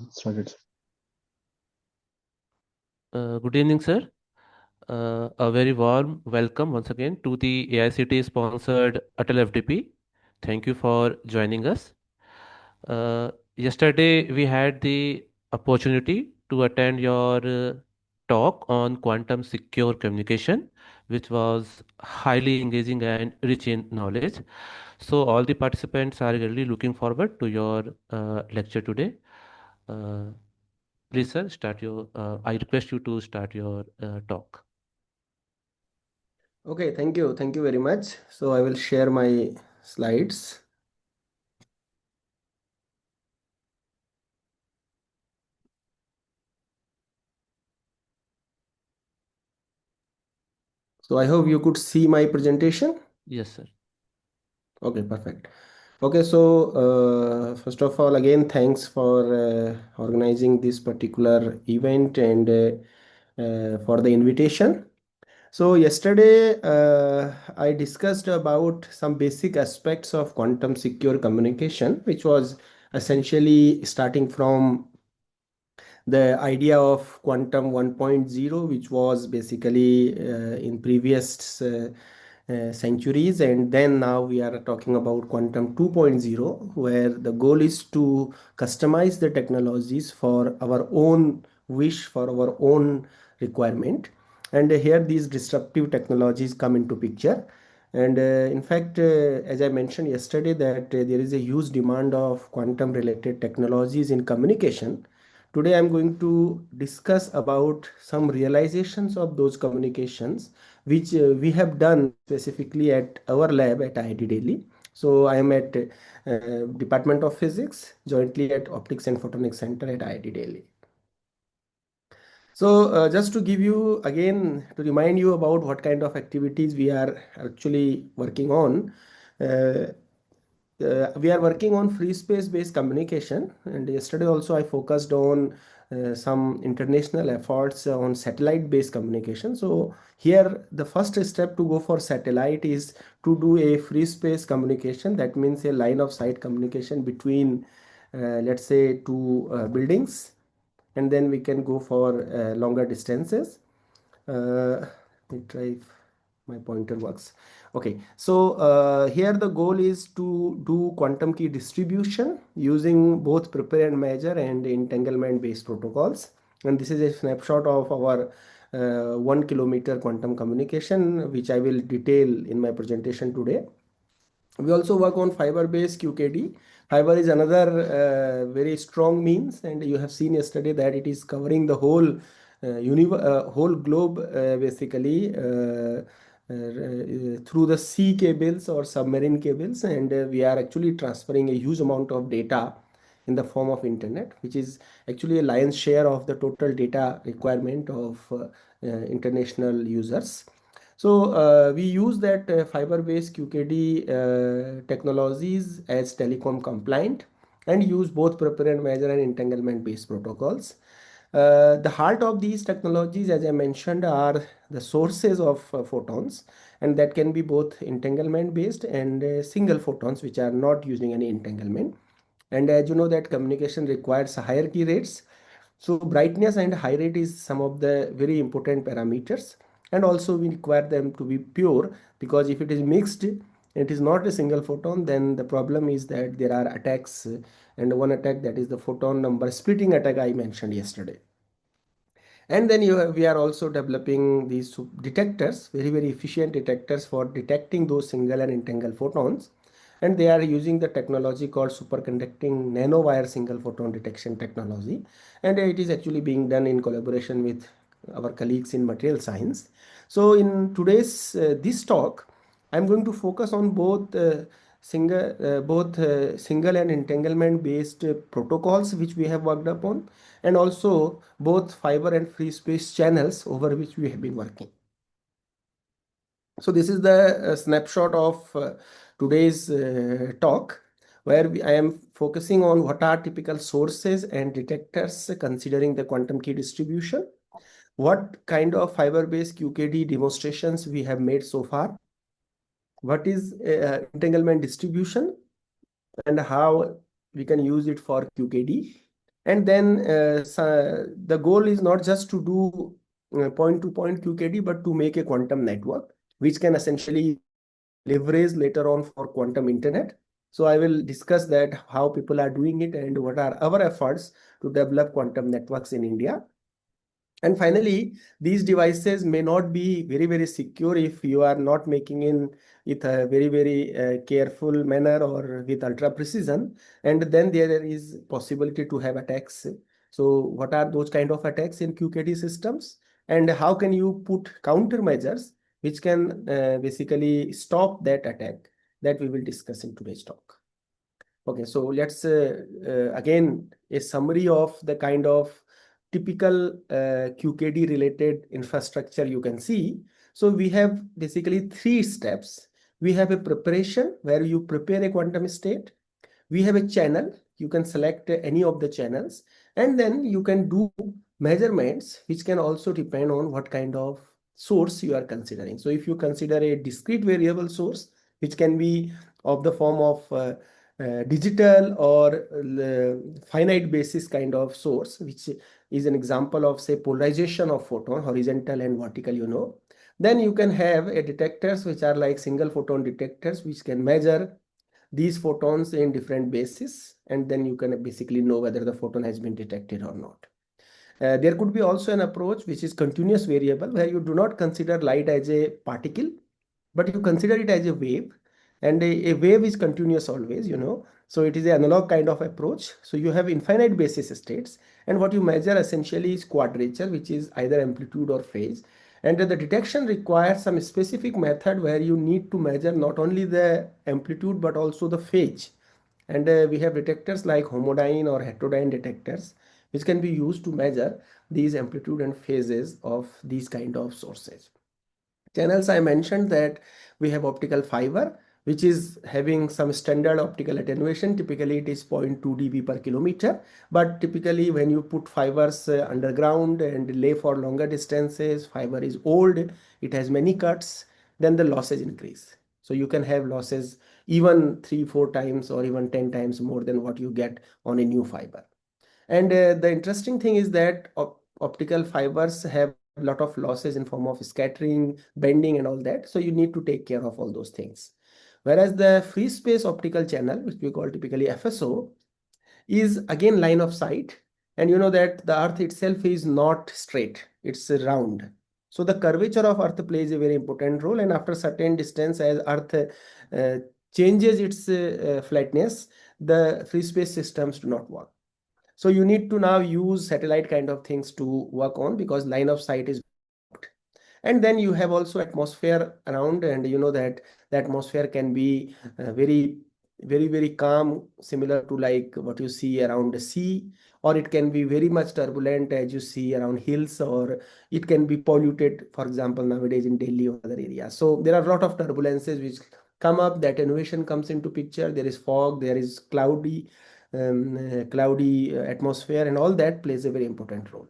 Started. Good evening, sir. A very warm welcome once again to the AICT sponsored Atal FDP. Thank you for joining us. Yesterday, we had the opportunity to attend your talk on quantum secure communication, which was highly engaging and rich in knowledge. So, all the participants are really looking forward to your lecture today. Uh, Please, sir, start your. I request you to start your talk. Okay, thank you. Thank you very much. So I will share my slides. So I hope you could see my presentation. Yes, sir. Okay, perfect. Okay, so first of all, again, thanks for organizing this particular event and for the invitation. So yesterday, I discussed about some basic aspects of quantum secure communication, which was essentially starting from the idea of quantum 1.0, which was basically in previous centuries, and then now we are talking about quantum 2.0, where the goal is to customize the technologies for our own wish, for our own requirement. And here these disruptive technologies come into picture. And in fact, as I mentioned yesterday, that there is a huge demand of quantum related technologies in communication. Today I'm going to discuss about some realizations of those communications which we have done specifically at our lab at IIT Delhi. So I am at Department of Physics, jointly at Optics and Photonics Center at IIT Delhi. So just to give you again, to remind you about what kind of activities we are actually working on. Uh, we are working on free space based communication, and yesterday also I focused on some international efforts on satellite based communication. So here the first step to go for satellite is to do a free space communication. That means a line of sight communication between let's say two buildings, and then we can go for longer distances. Let me try if my pointer works. Okay, so here the goal is to do quantum key distribution using both prepare and measure and entanglement based protocols. And this is a snapshot of our 1 kilometer quantum communication, which I will detail in my presentation today. We also work on fiber based QKD. Fiber is another very strong means, and you have seen yesterday that it is covering the whole globe basically through the sea cables or submarine cables, and we are actually transferring a huge amount of data in the form of internet, which is actually a lion's share of the total data requirement of international users. So we use that fiber-based QKD technologies as telecom compliant and use both prepare and measure and entanglement-based protocols. The heart of these technologies, as I mentioned, are the sources of photons, and that can be both entanglement-based and single photons, which are not using any entanglement. And as you know, that communication requires higher key rates. So brightness and high rate is some of the very important parameters, and also we require them to be pure, because if it is mixed, it is not a single photon, then the problem is that there are attacks, and one attack, that is the photon number splitting attack I mentioned yesterday. And then we are also developing these detectors, very very efficient detectors for detecting those single and entangled photons, and they are using the technology called superconducting nanowire single photon detection technology, and it is actually being done in collaboration with our colleagues in material science. So in today's this talk, I'm going to focus on both single and entanglement based protocols which we have worked upon, and also both fiber and free space channels over which we have been working. So this is the snapshot of today's talk, where I am focusing on what are typical sources and detectors considering the quantum key distribution, what kind of fiber-based QKD demonstrations we have made so far, what is entanglement distribution, and how we can use it for QKD, And then the goal is not just to do point-to-point QKD, but to make a quantum network, which can essentially leverage later on for quantum internet. So I will discuss that, how people are doing it and what are our efforts to develop quantum networks in India. And finally, these devices may not be very, very secure if you are not making in with a very, very careful manner or with ultra precision. And then there is possibility to have attacks. So what are those kind of attacks in QKD systems? And how can you put countermeasures which can basically stop that attack? That we will discuss in today's talk. Okay, so let's again a summary of the kind of typical QKD related infrastructure you can see. So we have basically three steps. We have a preparation where you prepare a quantum state. We have a channel. You can select any of the channels, and then you can do measurements, which can also depend on what kind of source you are considering. So if you consider a discrete variable source, which can be of the form of digital or finite basis kind of source, which is an example of, say, polarization of photon, horizontal and vertical, then you can have a detectors which are like single photon detectors, which can measure these photons in different bases, and then you can basically know whether the photon has been detected or not. There could be also an approach which is continuous variable, where you do not consider light as a particle, but you consider it as a wave, and a wave is continuous always, so it is an analog kind of approach. So you have infinite basis states, and what you measure essentially is quadrature, which is either amplitude or phase. And the detection requires some specific method where you need to measure not only the amplitude but also the phase. And we have detectors like homodyne or heterodyne detectors, which can be used to measure these amplitude and phases of these kind of sources. Channels, I mentioned that we have optical fiber, which is having some standard optical attenuation. Typically, it is 0.2 dB per kilometer. But typically, when you put fibers underground and lay for longer distances, fiber is old, it has many cuts, then the losses increase. So you can have losses even 3, 4 times or even 10 times more than what you get on a new fiber. And the interesting thing is that optical fibers have a lot of losses in form of scattering, bending, and all that. So you need to take care of all those things. Whereas the free space optical channel, which we call typically FSO, is again line of sight. And you know that the Earth itself is not straight, it's round. So the curvature of Earth plays a very important role. And after certain distance, as Earth changes its flatness, the free space systems do not work. So you need to now use satellite kind of things to work on, because line of sight is blocked. And then you have also atmosphere around, and you know that the atmosphere can be very, very, very calm, similar to like what you see around the sea, or it can be very much turbulent as you see around hills, or it can be polluted, for example, nowadays in Delhi or other areas. So there are a lot of turbulences which come up, that innovation comes into picture. There is fog, there is cloudy atmosphere, and all that plays a very important role.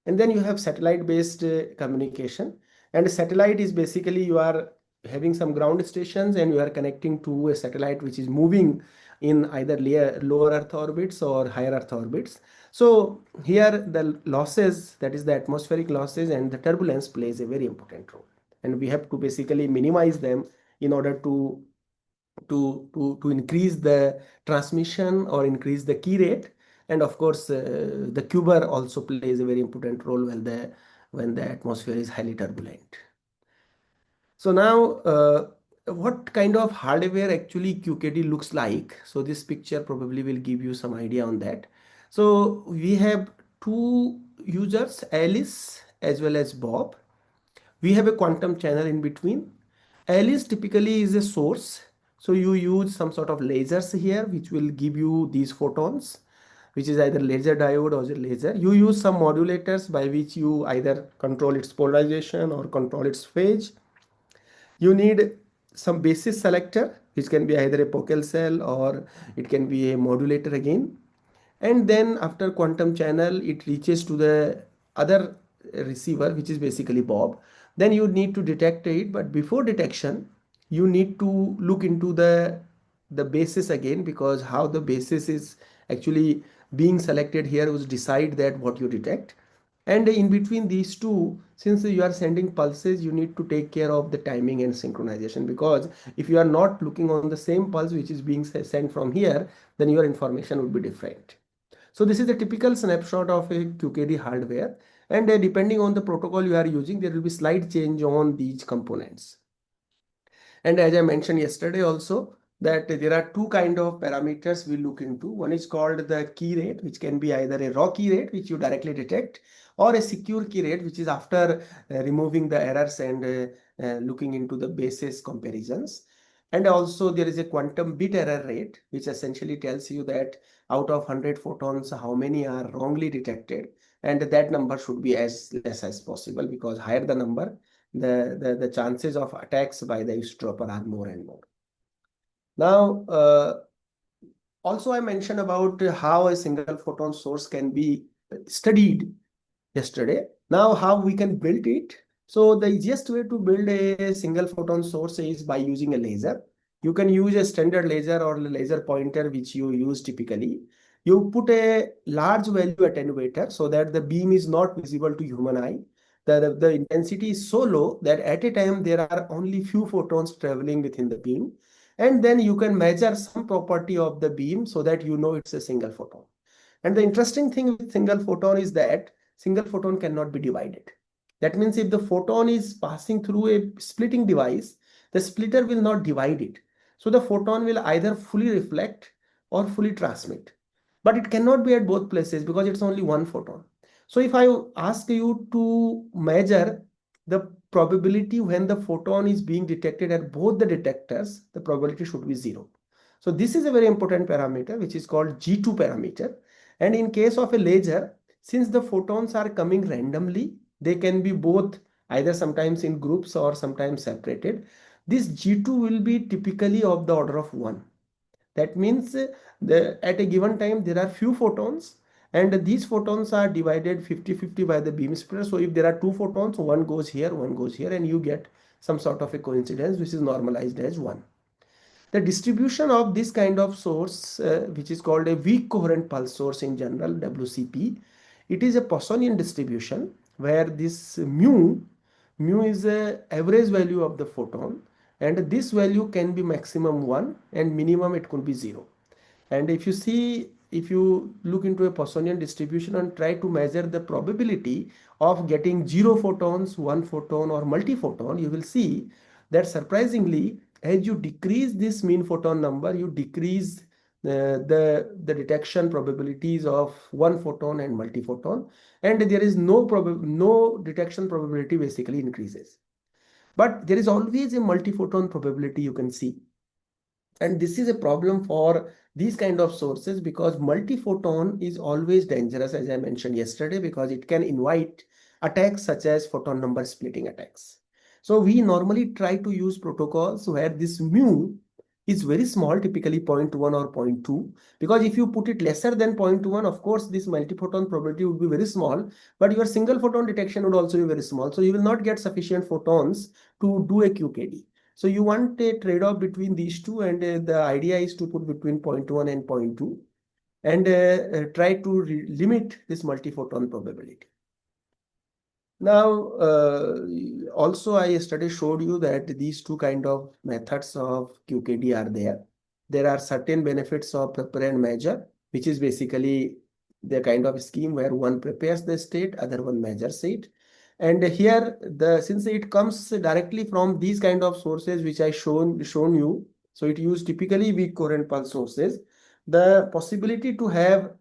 And then you have satellite based communication. And a satellite is basically, you are having some ground stations and you are connecting to a satellite which is moving in either lower earth orbits or higher earth orbits. So here the losses, that is the atmospheric losses and the turbulence, plays a very important role, and we have to basically minimize them in order to increase the transmission or increase the key rate. And of course, the Kuber also plays a very important role when the atmosphere is highly turbulent. So now, what kind of hardware actually QKD looks like? So this picture probably will give you some idea on that. So we have two users, Alice as well as Bob. We have a quantum channel in between. Alice typically is a source. So you use some sort of lasers here, which will give you these photons, which is either laser diode or a laser. You use some modulators by which you either control its polarization or control its phase. You need some basis selector, which can be either a Pocal cell or it can be a modulator again. And then after quantum channel, it reaches to the other receiver, which is basically Bob. Then you need to detect it, but before detection, you need to look into the basis again, because how the basis is actually being selected here which decide that what you detect. And in between these two, since you are sending pulses, you need to take care of the timing and synchronization, because if you are not looking on the same pulse which is being sent from here, then your information would be different. So this is a typical snapshot of a QKD hardware, and depending on the protocol you are using, there will be slight change on these components. And as I mentioned yesterday also, that there are two kind of parameters we look into. One is called the key rate, which can be either a raw key rate, which you directly detect, or a secure key rate, which is after removing the errors and looking into the basis comparisons. And also there is a quantum bit error rate, which essentially tells you that out of 100 photons, how many are wrongly detected. And that number should be as less as possible, because higher the number, the chances of attacks by the eavesdropper are more and more. Now, also I mentioned about how a single photon source can be studied yesterday. Now, how we can build it? So the easiest way to build a single photon source is by using a laser. You can use a standard laser or laser pointer which you use typically. You put a large value attenuator so that the beam is not visible to human eye. The intensity is so low that at a time there are only few photons traveling within the beam. And then you can measure some property of the beam so that you know it's a single photon. And the interesting thing with single photon is that single photon cannot be divided. That means if the photon is passing through a splitting device, the splitter will not divide it. So the photon will either fully reflect or fully transmit. But it cannot be at both places because it's only one photon. So if I ask you to measure the probability when the photon is being detected at both the detectors, the probability should be zero. So this is a very important parameter which is called G2 parameter. And in case of a laser, since the photons are coming randomly, they can be both either sometimes in groups or sometimes separated. This G2 will be typically of the order of 1. That means at a given time there are few photons, and these photons are divided 50-50 by the beam splitter. So if there are two photons, one goes here, one goes here, and you get some sort of a coincidence which is normalized as 1. The distribution of this kind of source, which is called a weak coherent pulse source in general, WCP, it is a Poissonian distribution where this mu is the average value of the photon, and this value can be maximum 1 and minimum it could be 0. And if you see, if you look into a Poissonian distribution and try to measure the probability of getting 0 photons, 1 photon or multi-photon, you will see that surprisingly, as you decrease this mean photon number, you decrease the detection probabilities of 1 photon and multi-photon, and there is no detection probability basically increases. But there is always a multi-photon probability you can see. And this is a problem for these kind of sources because multi-photon is always dangerous, as I mentioned yesterday, because it can invite attacks such as photon number splitting attacks. So we normally try to use protocols where this mu is very small, typically 0.1 or 0.2, because if you put it lesser than 0.1, of course, this multi-photon probability would be very small, but your single photon detection would also be very small. So you will not get sufficient photons to do a QKD. So you want a trade-off between these two, and the idea is to put between 0.1 and 0.2 and try to limit this multi-photon probability. Now, also I yesterday showed you that these two kind of methods of QKD are there. There are certain benefits of prepare and measure, which is basically the kind of scheme where one prepares the state, other one measures it. And here, since it comes directly from these kind of sources which I shown you, so it use typically weak coherent pulse sources. The possibility to have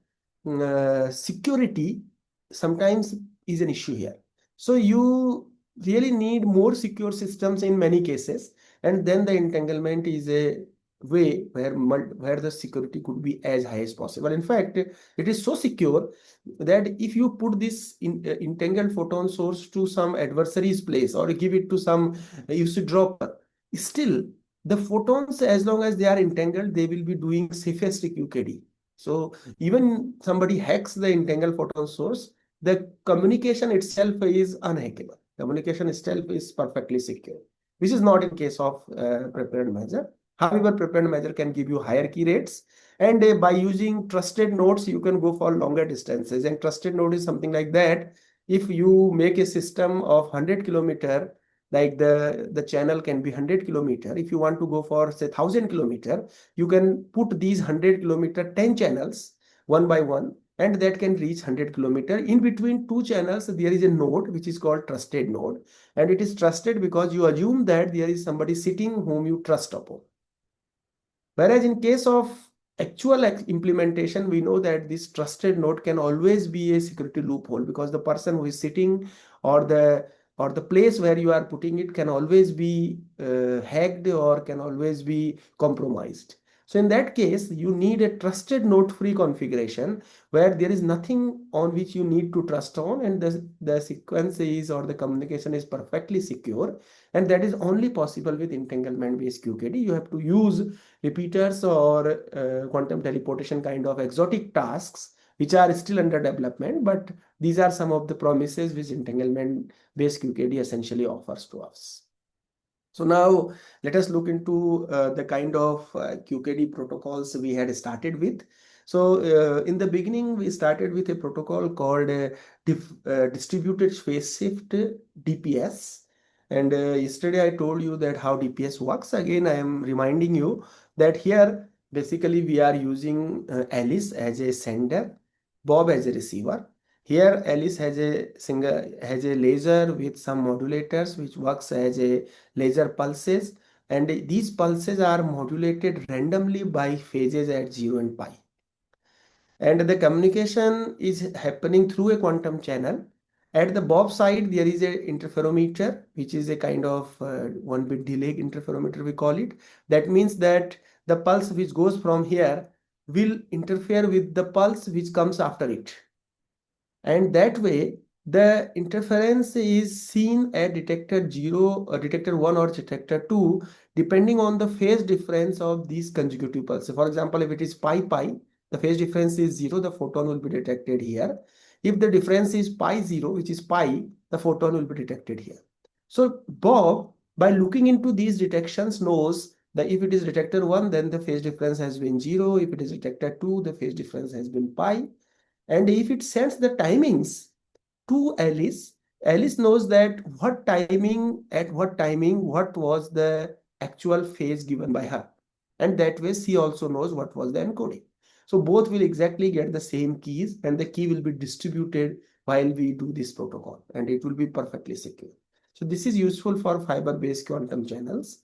security sometimes is an issue here. So you really need more secure systems in many cases, and then the entanglement is a way where the security could be as high as possible. In fact, it is so secure that if you put this entangled photon source to some adversary's place or give it to some eavesdropper, still the photons, as long as they are entangled, they will be doing safest QKD. So even somebody hacks the entangled photon source, the communication itself is unhackable. Communication itself is perfectly secure, which is not in case of prepared measure. However, prepend measure can give you higher key rates. And by using trusted nodes, you can go for longer distances. And trusted node is something like that. If you make a system of 100 kilometer, like the channel can be 100 kilometer. If you want to go for say 1000 kilometer, you can put these 100 kilometer 10 channels one by one, and that can reach 100 kilometer. In between two channels, there is a node which is called trusted node, and it is trusted because you assume that there is somebody sitting whom you trust upon. Whereas in case of actual implementation, we know that this trusted node can always be a security loophole, because the person who is sitting, or the place where you are putting it, can always be hacked or can always be compromised. So in that case, you need a trusted node free configuration where there is nothing on which you need to trust on, and the sequence is, or the communication is perfectly secure. And that is only possible with entanglement based QKD. You have to use repeaters or quantum teleportation kind of exotic tasks which are still under development, but these are some of the promises which entanglement based QKD essentially offers to us. So now let us look into the kind of QKD protocols we had started with. So in the beginning, we started with a protocol called distributed phase shift, DPS. And yesterday I told you that how DPS works. Again, I am reminding you that here basically we are using Alice as a sender, Bob as a receiver. Here Alice has a laser with some modulators which works as a laser pulses, and these pulses are modulated randomly by phases at 0 and pi. And the communication is happening through a quantum channel. At the Bob side, there is a interferometer, which is a kind of 1-bit delay interferometer, we call it. That means that the pulse which goes from here will interfere with the pulse which comes after it. And that way, the interference is seen at detector 0, or detector 1, or detector 2, depending on the phase difference of these consecutive pulses. For example, if it is pi pi, the phase difference is 0, the photon will be detected here. If the difference is pi 0, which is pi, the photon will be detected here. So Bob, by looking into these detections, knows that if it is detector 1, then the phase difference has been 0. If it is detector 2, the phase difference has been pi. And if it sends the timings to Alice, Alice knows that at what timing, what was the actual phase given by her. And that way she also knows what was the encoding. So both will exactly get the same keys, and the key will be distributed while we do this protocol, and it will be perfectly secure. So this is useful for fiber-based quantum channels.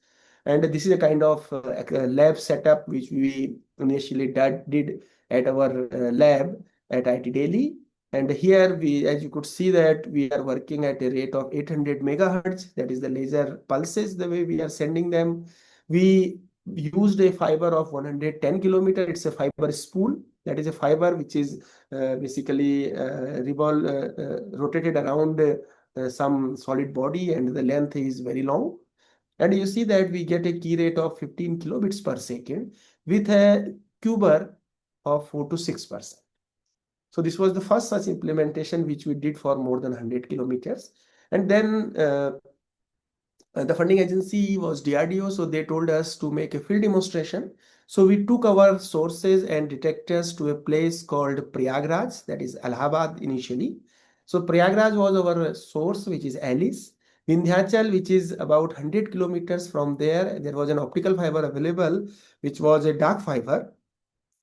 And this is a kind of lab setup which we initially did at our lab at IIT Delhi. And here we, as you could see, that we are working at a rate of 800 megahertz. That is the laser pulses, the way we are sending them. We used a fiber of 110 kilometer. It's a fiber spool. That is a fiber which is basically rotated around some solid body, and the length is very long. And you see that we get a key rate of 15 kilobits per second with a Q-bar of 4 to 6%. So this was the first such implementation which we did for more than 100 kilometers. And then the funding agency was DRDO, so they told us to make a field demonstration. So we took our sources and detectors to a place called Prayagraj, that is Allahabad initially. So Prayagraj was our source, which is Alice. Vindhyachal, which is about 100 kilometers from there, there was an optical fiber available, which was a dark fiber.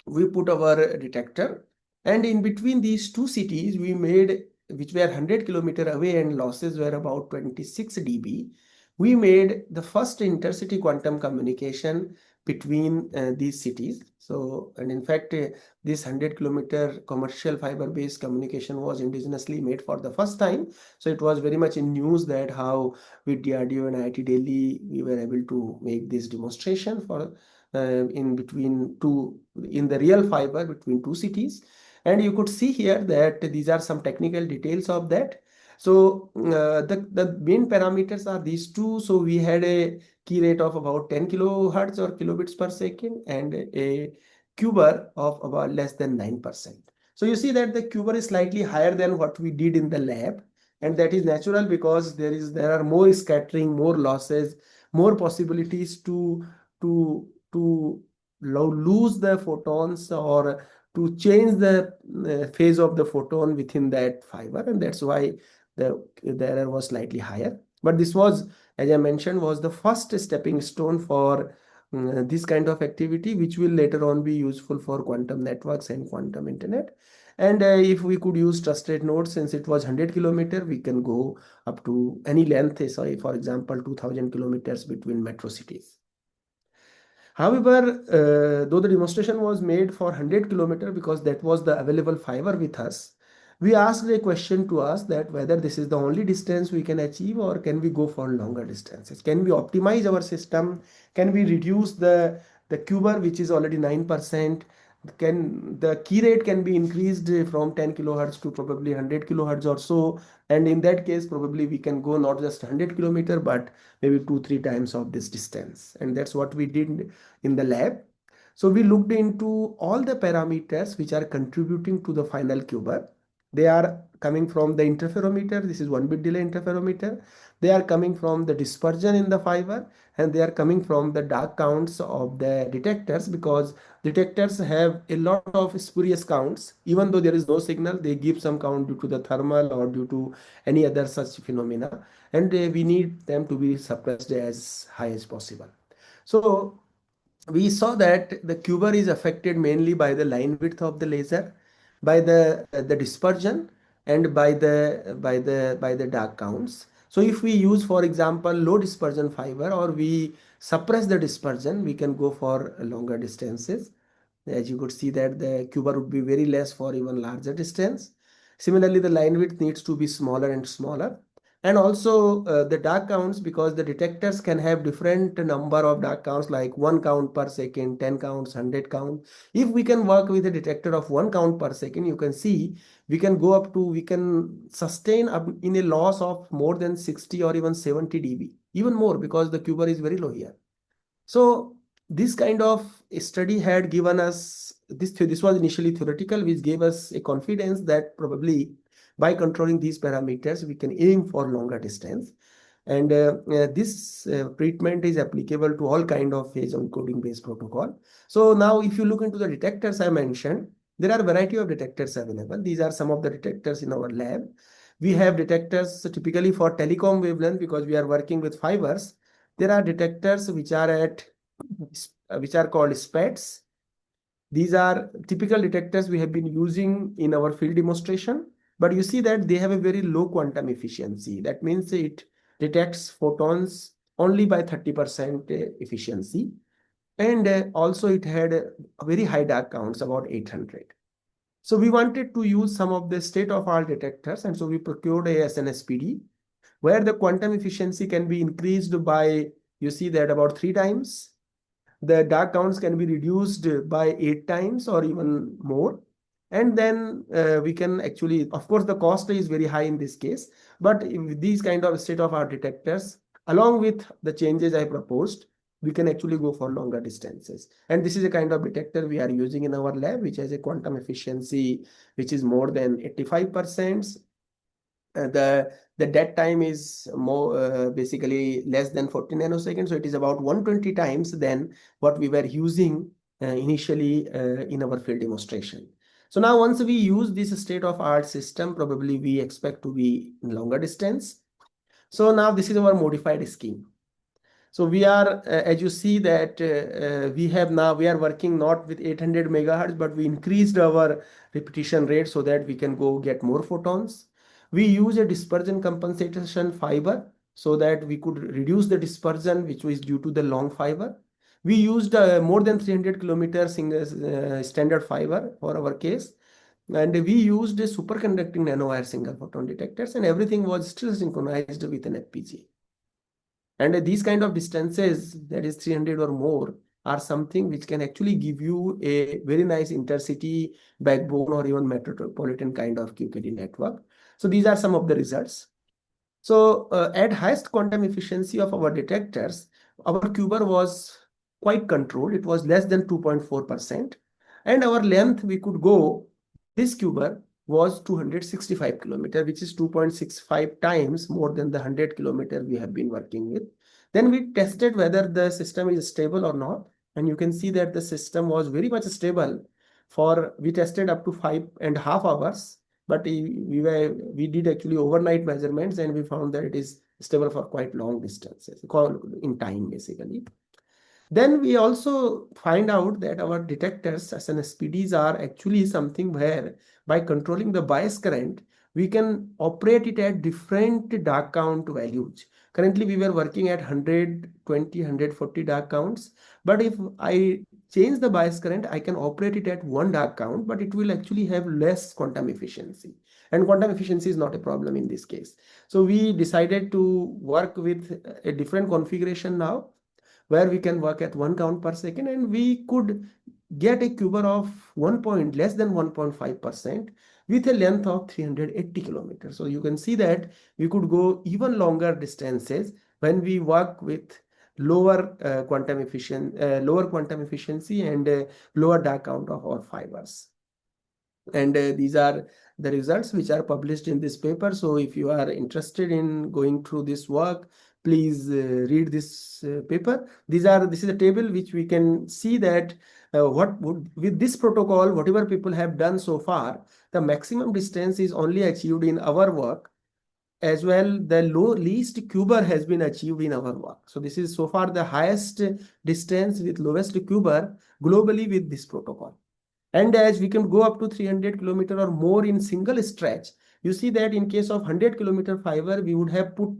We put our detector, and in between these two cities we made, which were 100 kilometer away and losses were about 26 dB, we made the first intercity quantum communication between these cities. So, and in fact, this 100-kilometer commercial fiber-based communication was indigenously made for the first time. So it was very much in news that how with DRDO and IIT Delhi we were able to make this demonstration for in between two, in the real fiber between two cities. And you could see here that these are some technical details of that. So the main parameters are these two. So we had a key rate of about 10 kilohertz or kilobits per second, and a Q-bar of about less than 9%. So you see that the Q-bar is slightly higher than what we did in the lab, and that is natural because there are more scattering, more losses, more possibilities to to lose the photons or to change the phase of the photon within that fiber, and that's why the error was slightly higher. But this was, as I mentioned, was the first stepping stone for this kind of activity, which will later on be useful for quantum networks and quantum internet. And if we could use trusted nodes, since it was 100 kilometer, we can go up to any length, say for example 2000 kilometers between metro cities. However, though the demonstration was made for 100 kilometer because that was the available fiber with us, we asked a question to us that whether this is the only distance we can achieve or can we go for longer distances? Can we optimize our system? Can we reduce the QBER, which is already 9%? Can the key rate can be increased from 10 kilohertz to probably 100 kilohertz or so? And in that case, probably we can go not just 100 kilometer, but maybe 2-3 times of this distance. And that's what we did in the lab. So we looked into all the parameters which are contributing to the final QBER. They are coming from the interferometer. This is 1-bit delay interferometer. They are coming from the dispersion in the fiber, and they are coming from the dark counts of the detectors, because detectors have a lot of spurious counts. Even though there is no signal, they give some count due to the thermal or due to any other such phenomena, and we need them to be suppressed as high as possible. So we saw that the QBER is affected mainly by the line width of the laser, by the dispersion, and by the dark counts. So if we use, for example, low dispersion fiber, or we suppress the dispersion, we can go for longer distances. As you could see that the QBER would be very less for even larger distance. Similarly, the line width needs to be smaller and smaller. And also the dark counts, because the detectors can have different number of dark counts, like 1 count per second, 10 counts, 100 count. If we can work with a detector of 1 count per second, you can see we can go up to, we can sustain up in a loss of more than 60 or even 70 dB, even more, because the QBER is very low here. So this kind of study had given us this. This was initially theoretical, which gave us a confidence that probably by controlling these parameters, we can aim for longer distance. And this treatment is applicable to all kind of phase encoding based protocol. So now, if you look into the detectors I mentioned, there are a variety of detectors available. These are some of the detectors in our lab. We have detectors typically for telecom wavelength, because we are working with fibers. There are detectors which are which are called SPETs. These are typical detectors we have been using in our field demonstration, but you see that they have a very low quantum efficiency. That means it detects photons only by 30% efficiency. And also it had very high dark counts, about 800. So we wanted to use some of the state-of-art detectors, and so we procured a SNSPD, where the quantum efficiency can be increased by, you see that, about 3 times. The dark counts can be reduced by 8 times or even more. And then we can actually, of course, the cost is very high in this case, but if these kind of state-of-art detectors, along with the changes I proposed, we can actually go for longer distances. And this is a kind of detector we are using in our lab, which has a quantum efficiency which is more than 85%. The dead time is more basically less than 40 nanoseconds, so it is about 120 times than what we were using initially in our field demonstration. So now, once we use this state-of-art system, probably we expect to be in longer distance. So now this is our modified scheme. So we are, as you see that we are working not with 800 megahertz, but we increased our repetition rate so that we can go get more photons. We use a dispersion compensation fiber so that we could reduce the dispersion, which was due to the long fiber. We used more than 300 kilometers standard fiber for our case. And we used a superconducting nanowire single photon detectors, and everything was still synchronized with an FPGA. And these kind of distances, that is 300 or more, are something which can actually give you a very nice intercity backbone or even metropolitan kind of QKD network. So these are some of the results. So at highest quantum efficiency of our detectors, our QBER was quite controlled. It was less than 2.4%. And our length we could go, this QBER was 265 kilometer, which is 2.65 times more than the 100 kilometer we have been working with. Then we tested whether the system is stable or not. And you can see that the system was very much stable for, we tested up to 5.5 hours, but we did actually overnight measurements, and we found that it is stable for quite long distances, in time basically. Then we also find out that our detectors as an SPDs are actually something where by controlling the bias current, we can operate it at different dark count values. Currently, we were working at 120, 140 dark counts. But if I change the bias current, I can operate it at one dark count, but it will actually have less quantum efficiency. And quantum efficiency is not a problem in this case. So we decided to work with a different configuration now, where we can work at 1 count per second, and we could get a QBER of 1 point less than 1.5% with a length of 380 kilometers. So you can see that we could go even longer distances when we work with lower quantum efficiency and lower dark count of our fibers. And these are the results which are published in this paper. So if you are interested in going through this work, please read this paper. This is a table which we can see that what would, with this protocol, whatever people have done so far, the maximum distance is only achieved in our work. As well, the least QBER has been achieved in our work. So this is so far the highest distance with lowest QBER globally with this protocol. And as we can go up to 300 kilometer or more in single stretch, you see that in case of 100-kilometer fiber, we would have put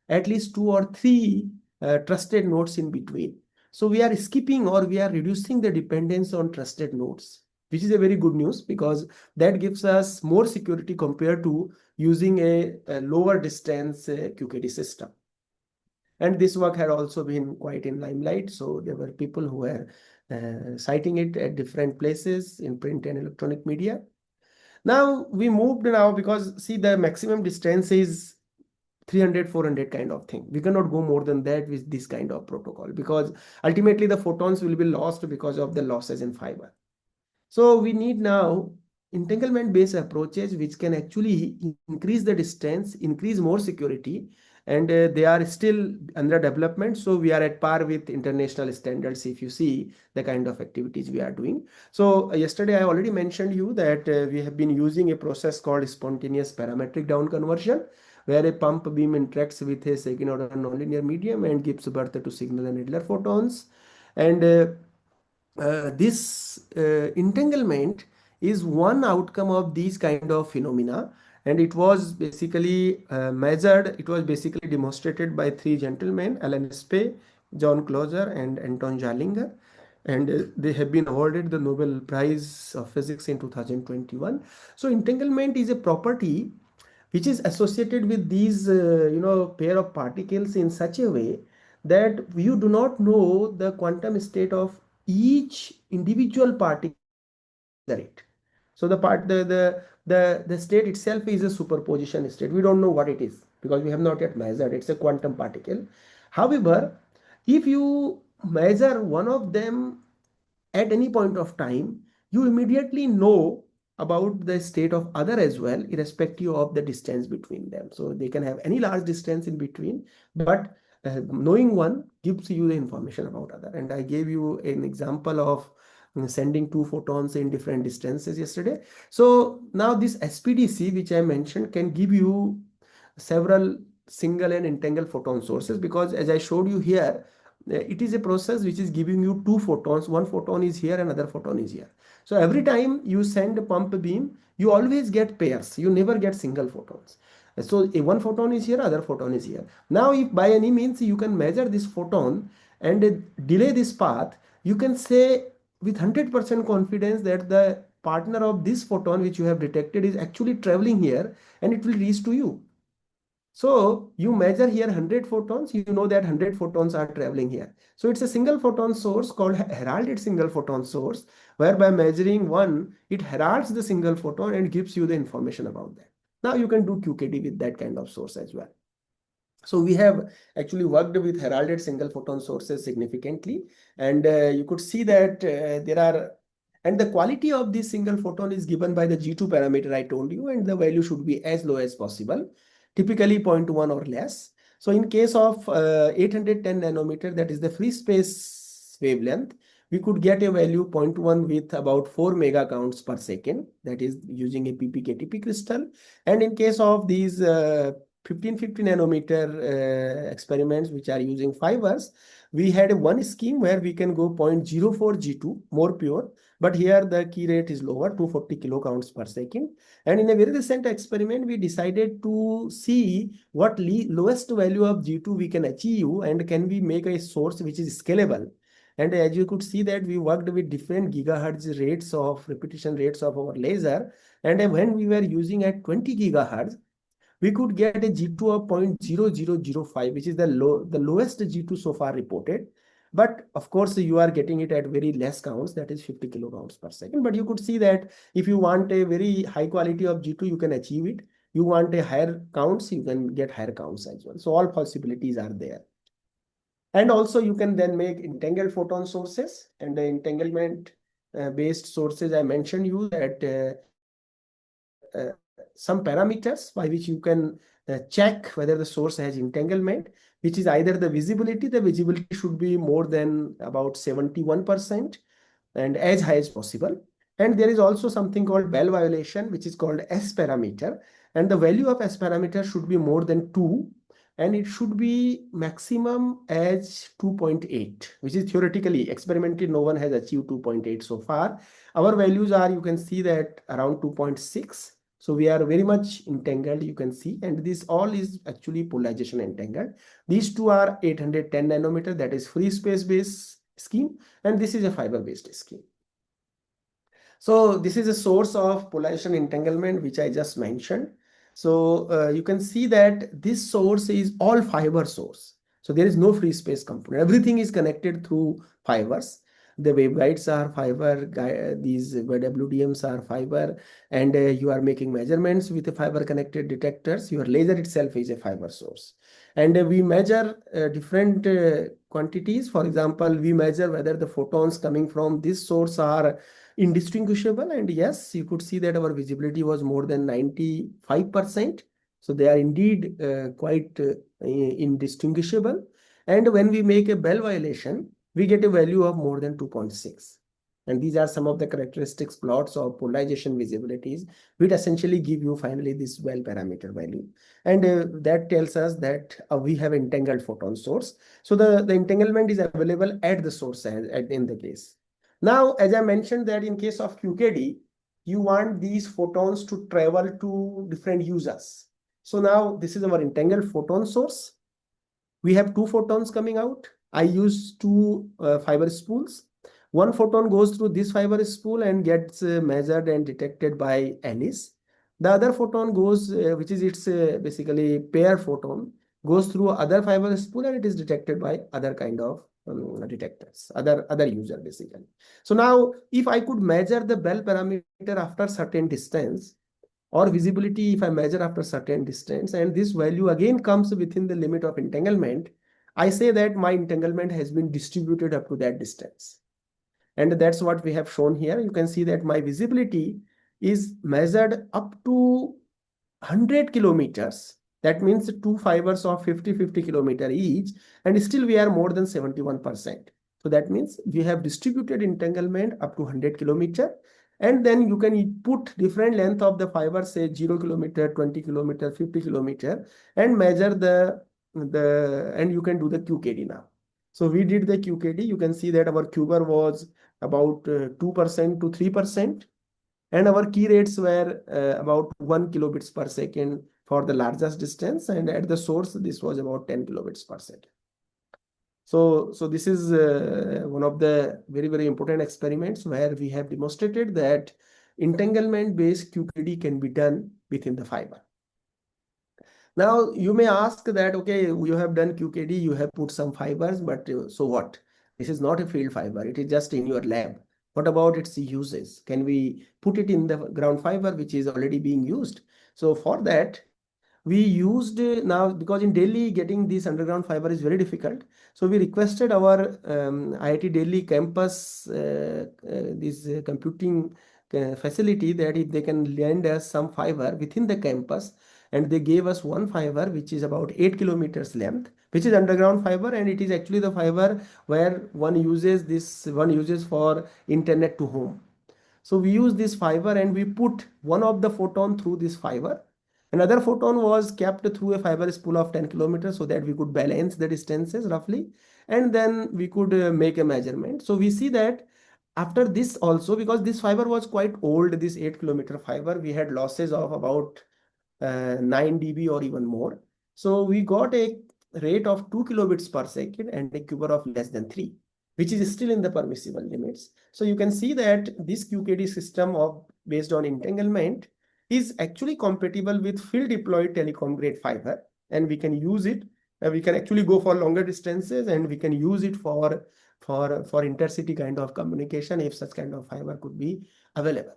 at least two or three trusted nodes in between. So we are skipping, or we are reducing the dependence on trusted nodes, which is a very good news, because that gives us more security compared to using a lower distance QKD system. And this work had also been quite in limelight. So there were people who were citing it at different places in print and electronic media. Now we moved now, because see, the maximum distance is 300, 400 kind of thing. We cannot go more than that with this kind of protocol, because ultimately the photons will be lost because of the losses in fiber. So we need now entanglement-based approaches which can actually increase the distance, increase more security, and they are still under development. So we are at par with international standards if you see the kind of activities we are doing. So yesterday I already mentioned you that we have been using a process called spontaneous parametric down conversion, where a pump beam interacts with a second order nonlinear medium and gives birth to signal and Adler photons. And this entanglement is one outcome of these kind of phenomena, and it was basically measured, it was basically demonstrated by three gentlemen, Alan Spey, John Clauser, and Anton Jallinger, and they have been awarded the Nobel Prize of Physics in 2021. So entanglement is a property which is associated with these pair of particles in such a way that you do not know the quantum state of each individual particle under it. So the state itself is a superposition state. We don't know what it is because we have not yet measured. It's a quantum particle. However, if you measure one of them at any point of time, you immediately know about the state of other as well, irrespective of the distance between them. So they can have any large distance in between, but knowing one gives you the information about other. And I gave you an example of sending two photons in different distances yesterday. So now this SPDC, which I mentioned, can give you several single and entangled photon sources, because as I showed you here, it is a process which is giving you two photons. One photon is here, another photon is here. So every time you send a pump beam, you always get pairs. You never get single photons. So one photon is here, other photon is here. Now, if by any means you can measure this photon and delay this path, you can say with 100% confidence that the partner of this photon which you have detected is actually traveling here, and it will reach to you. So you measure here 100 photons, you know that 100 photons are traveling here. So it's a single photon source called heralded single photon source, whereby measuring one, it heralds the single photon and gives you the information about that. Now you can do QKD with that kind of source as well. So we have actually worked with heralded single photon sources significantly, and you could see that there are, and the quality of this single photon is given by the G2 parameter I told you, and the value should be as low as possible, typically 0.1 or less. So in case of 810 nanometer, that is the free space wavelength, we could get a value zero point 0.1 with about 4 megacounts per second, that is using a PPKTP crystal. And in case of these 1550 nanometer experiments which are using fibers, we had one scheme where we can go 0.04 G2, more pure, but here the key rate is lower, 240 kilocounts per second. And in a very recent experiment, we decided to see what lowest value of G2 we can achieve, and can we make a source which is scalable. And as you could see that we worked with different gigahertz rates of repetition rates of our laser. And when we were using at 20 gigahertz, we could get a G2 of 0.0005, which is the lowest G2 so far reported. But of course, you are getting it at very less counts, that is 50 kilocounts per second. But you could see that if you want a very high quality of G2, you can achieve it. You want a higher counts, you can get higher counts as well. So all possibilities are there. And also you can then make entangled photon sources, and the entanglement based sources I mentioned you that some parameters by which you can check whether the source has entanglement, which is either the visibility should be more than about 71% and as high as possible. And there is also something called Bell violation, which is called S parameter. And the value of S parameter should be more than 2, and it should be maximum as 2.8, which is theoretically, experimentally, no one has achieved 2.8 so far. Our values are, you can see that around 2.6. So we are very much entangled, you can see, and this all is actually polarization entangled. These two are 810 nanometer, that is free space based scheme, and this is a fiber based scheme. So this is a source of polarization entanglement which I just mentioned. So you can see that this source is all fiber source. So there is no free space component. Everything is connected through fibers. The waveguides are fiber, these WDMs are fiber, and you are making measurements with the fiber connected detectors. Your laser itself is a fiber source. And we measure different quantities. For example, we measure whether the photons coming from this source are indistinguishable, and yes, you could see that our visibility was more than 95%. So they are indeed quite indistinguishable. And when we make a Bell violation, we get a value of more than 2.6. And these are some of the characteristics plots of polarization visibilities, which essentially give you finally this Bell parameter value. And that tells us that we have entangled photon source. So the entanglement is available at the source in the case. Now, as I mentioned that in case of QKD, you want these photons to travel to different users. So now this is our entangled photon source. We have two photons coming out. I use two fiber spools. One photon goes through this fiber spool and gets measured and detected by Alice. The other photon goes, which is its basically pair photon, goes through other fiber spool and it is detected by other kind of detectors, other user basically. So now if I could measure the Bell parameter after certain distance, or visibility if I measure after certain distance, and this value again comes within the limit of entanglement, I say that my entanglement has been distributed up to that distance. And that's what we have shown here. You can see that my visibility is measured up to 100 kilometers. That means two fibers of 50 kilometer each, and still we are more than 71%. So that means we have distributed entanglement up to 100 kilometer, and then you can put different length of the fiber, say 0 kilometer, 20 kilometer, 50 kilometer, and measure and you can do the QKD now. So we did the QKD. You can see that our QBAR was about 2% to 3%. And our key rates were about 1 kilobits per second for the largest distance. And at the source, this was about 10 kilobits per second. So this is one of the very, very important experiments where we have demonstrated that entanglement-based QKD can be done within the fiber. Now, you may ask that, okay, you have done QKD, you have put some fibers, but so what? This is not a field fiber. It is just in your lab. What about its uses? Can we put it in the ground fiber, which is already being used? So for that, we used now, because in Delhi, getting this underground fiber is very difficult. So we requested our IIT Delhi campus, this computing facility, that if they can lend us some fiber within the campus, and they gave us one fiber which is about 8 kilometers length, which is underground fiber, and it is actually the fiber where one uses for internet to home. So we use this fiber and we put one of the photon through this fiber. Another photon was kept through a fiber spool of 10 kilometers so that we could balance the distances roughly. And then we could make a measurement. So we see that after this also, because this fiber was quite old, this 8 kilometer fiber, we had losses of about 9 dB or even more. So we got a rate of 2 kilobits per second and a QBR of less than 3, which is still in the permissible limits. So you can see that this QKD system of based on entanglement is actually compatible with field deployed telecom grade fiber, and we can use it. We can actually go for longer distances, and we can use it for intercity kind of communication if such kind of fiber could be available.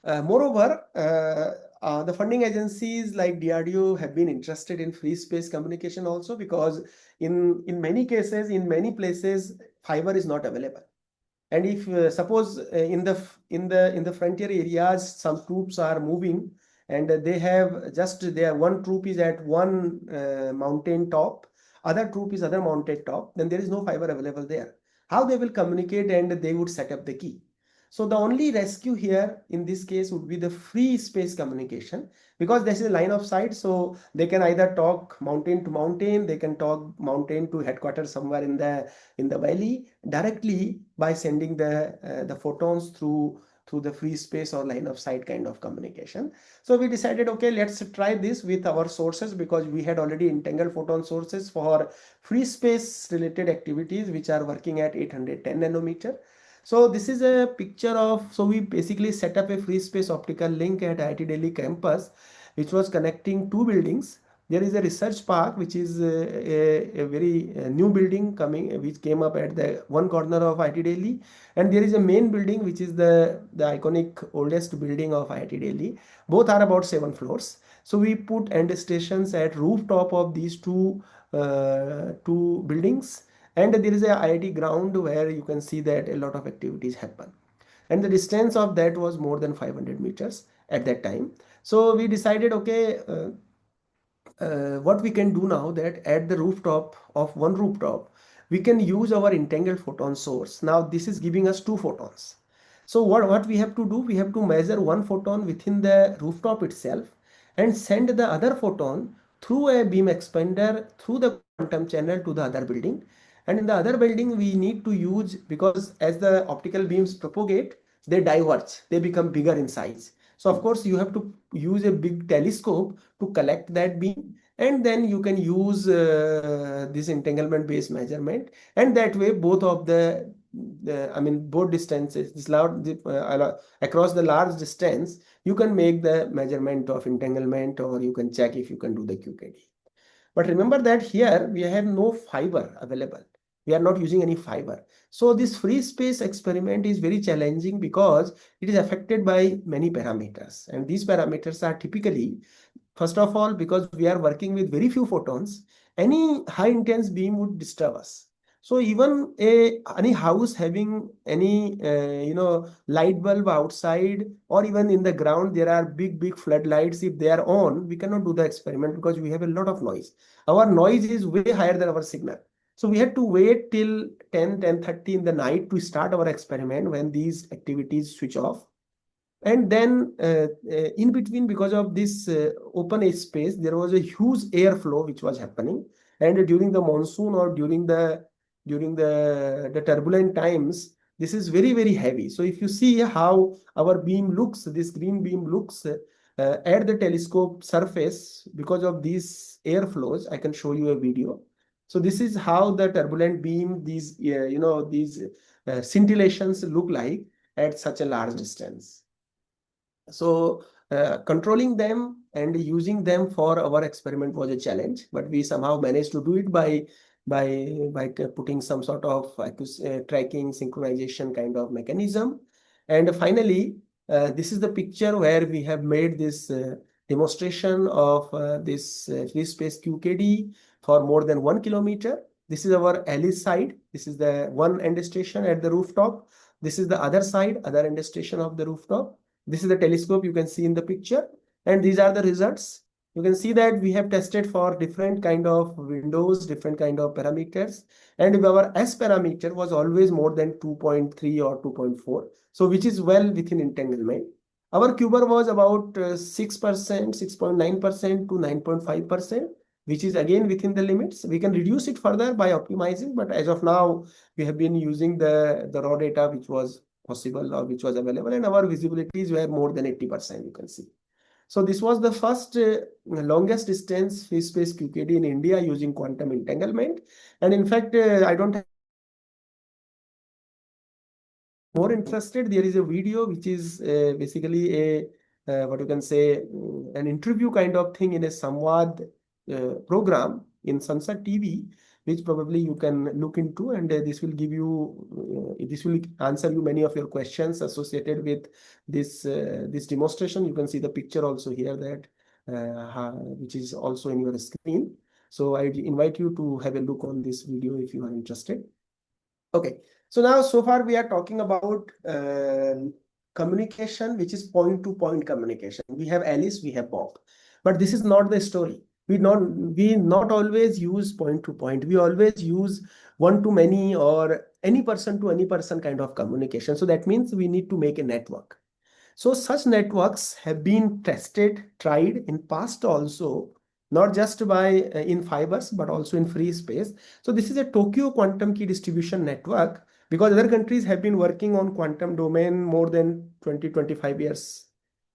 Moreover, the funding agencies like DRDO have been interested in free space communication also, because in many cases, in many places, fiber is not available. And if suppose in the frontier areas, some troops are moving, and they have just their one troop is at one mountain top, other troop is other mountain top, then there is no fiber available there. How they will communicate, and they would set up the key. So the only rescue here in this case would be the free space communication, because this is a line of sight. So they can either talk mountain to mountain, they can talk mountain to headquarters somewhere in the valley directly by sending the photons through the free space or line of sight kind of communication. So we decided, okay, let's try this with our sources, because we had already entangled photon sources for free space related activities which are working at 810 nanometer. So this is a picture of, so we basically set up a free space optical link at IIT Delhi campus, which was connecting two buildings. There is a research park, which is a very new building which came up at the one corner of IIT Delhi. And there is a main building, which is the iconic oldest building of IIT Delhi. Both are about 7 floors. So we put end stations at rooftop of these two buildings, and there is a IIT ground where you can see that a lot of activities happen, and the distance of that was more than 500 meters at that time. So we decided, okay, what we can do now, that at the rooftop of one rooftop we can use our entangled photon source. Now this is giving us two photons. So what we have to do, we have to measure one photon within the rooftop itself and send the other photon through a beam expander through the quantum channel to the other building. And in the other building we need to use, because as the optical beams propagate, they diverge, they become bigger in size. So of course you have to use a big telescope to collect that beam, and then you can use this entanglement based measurement, and that way both of both distances, across the large distance, you can make the measurement of entanglement, or you can check if you can do the QKD. But remember that here we have no fiber available. We are not using any fiber. So this free space experiment is very challenging because it is affected by many parameters. And these parameters are typically, first of all, because we are working with very few photons, any high intense beam would disturb us. So even any house having any light bulb outside, or even in the ground there are big floodlights, if they are on, we cannot do the experiment because we have a lot of noise. Our noise is way higher than our signal. So we had to wait till 10:30 in the night to start our experiment when these activities switch off. And then in between, because of this open space, there was a huge airflow which was happening. And during the monsoon, or during the turbulent times, this is very heavy. So if you see how our beam looks, this green beam looks at the telescope surface, because of these airflows, I can show you a video. So this is how the turbulent beam, these scintillations look like at such a large distance. So controlling them and using them for our experiment was a challenge, but we somehow managed to do it by putting some sort of tracking synchronization kind of mechanism. And finally, this is the picture where we have made this demonstration of this free space QKD for more than 1 kilometer. This is our Alice side. This is the one end station at the rooftop. This is the other side, other end station of the rooftop. This is the telescope you can see in the picture, and these are the results. You can see that we have tested for different kind of windows, different kind of parameters, and our S parameter was always more than 2.3 or 2.4, so which is well within entanglement. Our QBAR was about 6%, 6.9% to 9.5%, which is again within the limits. We can reduce it further by optimizing, but as of now, we have been using the raw data which was possible or which was available, and our visibilities were more than 80%, you can see. So this was the first longest distance phase space QKD in India using quantum entanglement. And in fact, I don't have more interested. There is a video which is basically a what you can say an interview kind of thing in a Samvad program in Sunset TV, which probably you can look into, and this will give you this will answer you many of your questions associated with this demonstration. You can see the picture also here that which is also in your screen. So I invite you to have a look on this video if you are interested. Okay, so now so far we are talking about communication, which is point-to-point communication. We have Alice, we have Bob, but this is not the story. We not always use point-to-point. We always use one-to-many or any person to any person kind of communication. So that means we need to make a network. So such networks have been tested, tried in past also, not just by in fibers, but also in free space. So this is a Tokyo quantum key distribution network, because other countries have been working on quantum domain more than 20, 25 years.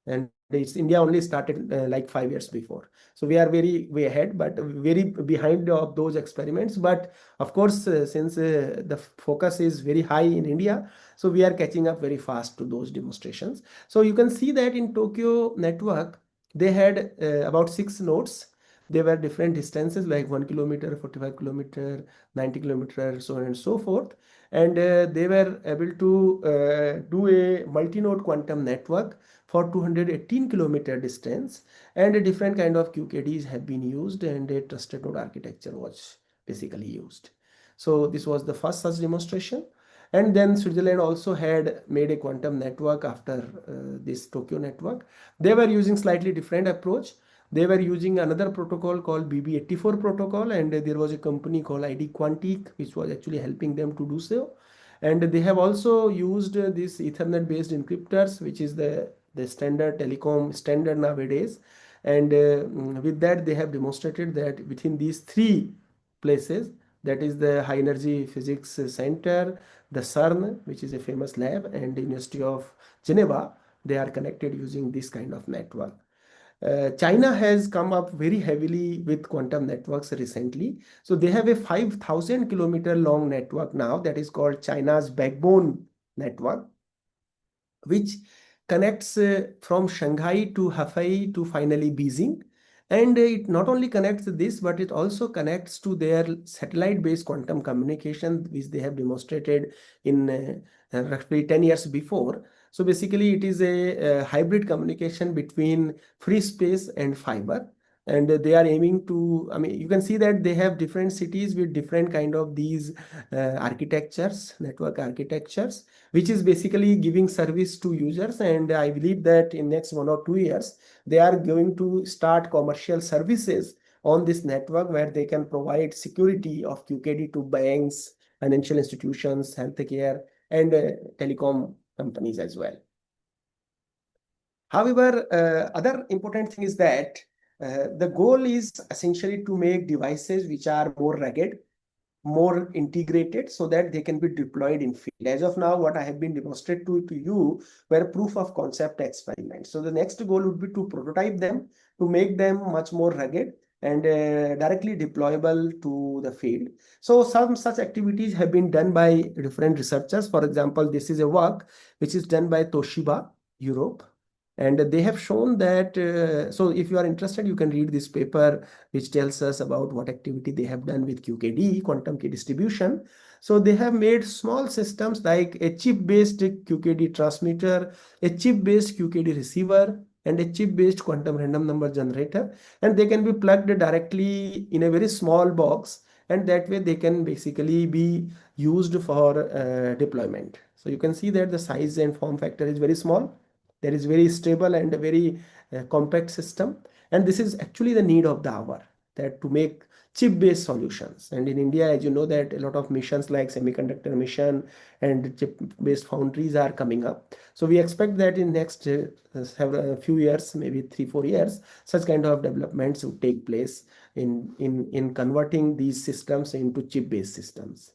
And it's India only started like 5 years before. So we are very way ahead, but very behind of those experiments. But of course, since the focus is very high in India, so we are catching up very fast to those demonstrations. So you can see that in Tokyo network, they had about 6 nodes. They were different distances like 1 kilometer, 45 kilometer, 90 kilometer, so on and so forth. And they were able to do a multi-node quantum network for 218 kilometer distance, and a different kind of QKDs have been used, and a trusted node architecture was basically used. So this was the first such demonstration. And then Switzerland also had made a quantum network after this Tokyo network. They were using slightly different approach. They were using another protocol called BB84 protocol, and there was a company called ID Quantique which was actually helping them to do so. And they have also used this Ethernet based encryptors, which is the standard telecom standard nowadays. And with that, they have demonstrated that within these three places, that is the High Energy Physics Center, the CERN, which is a famous lab, and the University of Geneva, they are connected using this kind of network. China has come up very heavily with quantum networks recently. So they have a 5,000 kilometer long network now that is called China's backbone network, which connects from Shanghai to Hefei to finally Beijing. And it not only connects this, but it also connects to their satellite-based quantum communication, which they have demonstrated in roughly 10 years before. So basically, it is a hybrid communication between free space and fiber. And they are aiming to, I mean, you can see that they have different cities with different kind of these architectures, network architectures, which is basically giving service to users. And I believe that in next 1 or 2 years, they are going to start commercial services on this network where they can provide security of QKD to banks, financial institutions, healthcare, and telecom companies as well. However, other important thing is that the goal is essentially to make devices which are more rugged, more integrated, so that they can be deployed in field. As of now, what I have been demonstrated to you were proof of concept experiments. So the next goal would be to prototype them, to make them much more rugged and directly deployable to the field. So some such activities have been done by different researchers. For example, this is a work which is done by Toshiba, Europe. And they have shown that, so if you are interested, you can read this paper, which tells us about what activity they have done with QKD, quantum key distribution. So they have made small systems like a chip-based QKD transmitter, a chip-based QKD receiver, and a chip-based quantum random number generator. And they can be plugged directly in a very small box. And that way they can basically be used for deployment. So you can see that the size and form factor is very small. There is very stable and a very compact system. And this is actually the need of the hour, that to make chip-based solutions. And in India, as you know, that a lot of missions like semiconductor mission and chip-based foundries are coming up. So we expect that in next several few years, maybe 3 4 years, such kind of developments would take place in converting these systems into chip-based systems.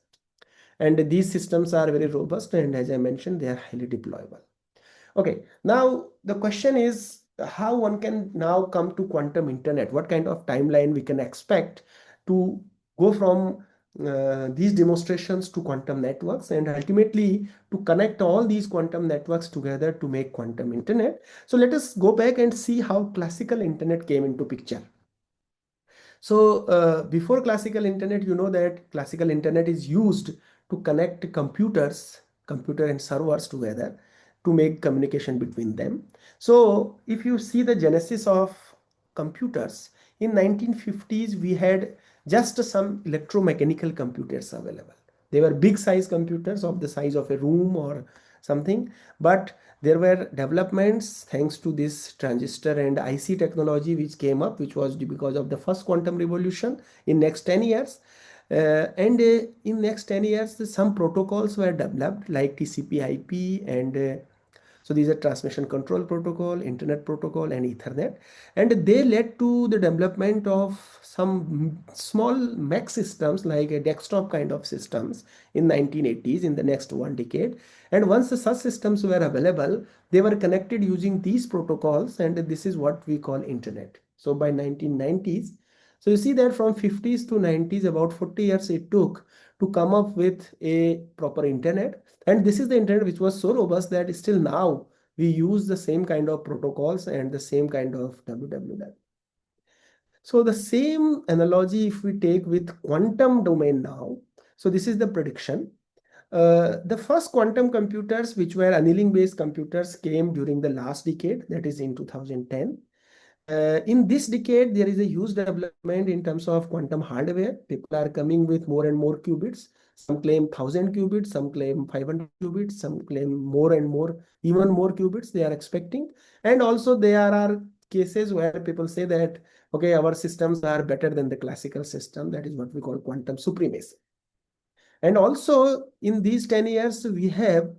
And these systems are very robust, and as I mentioned, they are highly deployable. Okay, now the question is how one can now come to quantum internet. What kind of timeline we can expect to go from these demonstrations to quantum networks, and ultimately to connect all these quantum networks together to make quantum internet. So let us go back and see how classical internet came into picture. So before classical internet, you know that classical internet is used to connect computer and servers together to make communication between them. So if you see the genesis of computers, in 1950s, we had just some electromechanical computers available. They were big size computers of the size of a room or something, but there were developments thanks to this transistor and IC technology which came up, which was because of the first quantum revolution in next 10 years. And in next 10 years, some protocols were developed like TCP/IP, and so these are transmission control protocol, internet protocol, and Ethernet. And they led to the development of some small Mac systems like a desktop kind of systems in 1980s, in the next 1 decade. And once such systems were available, they were connected using these protocols, and this is what we call internet. So by 1990s, so you see that from 50s to 90s, about 40 years it took to come up with a proper internet. And this is the internet which was so robust that still now we use the same kind of protocols and the same kind of WWW. So the same analogy if we take with quantum domain now. So this is the prediction. The first quantum computers, which were annealing based computers, came during the last decade, that is in 2010. In this decade, there is a huge development in terms of quantum hardware. People are coming with more and more qubits. Some claim 1,000 qubits, some claim 500 qubits, some claim more and more, even more qubits they are expecting. And also there are cases where people say that, okay, our systems are better than the classical system. That is what we call quantum supremacy. And also in these 10 years, we have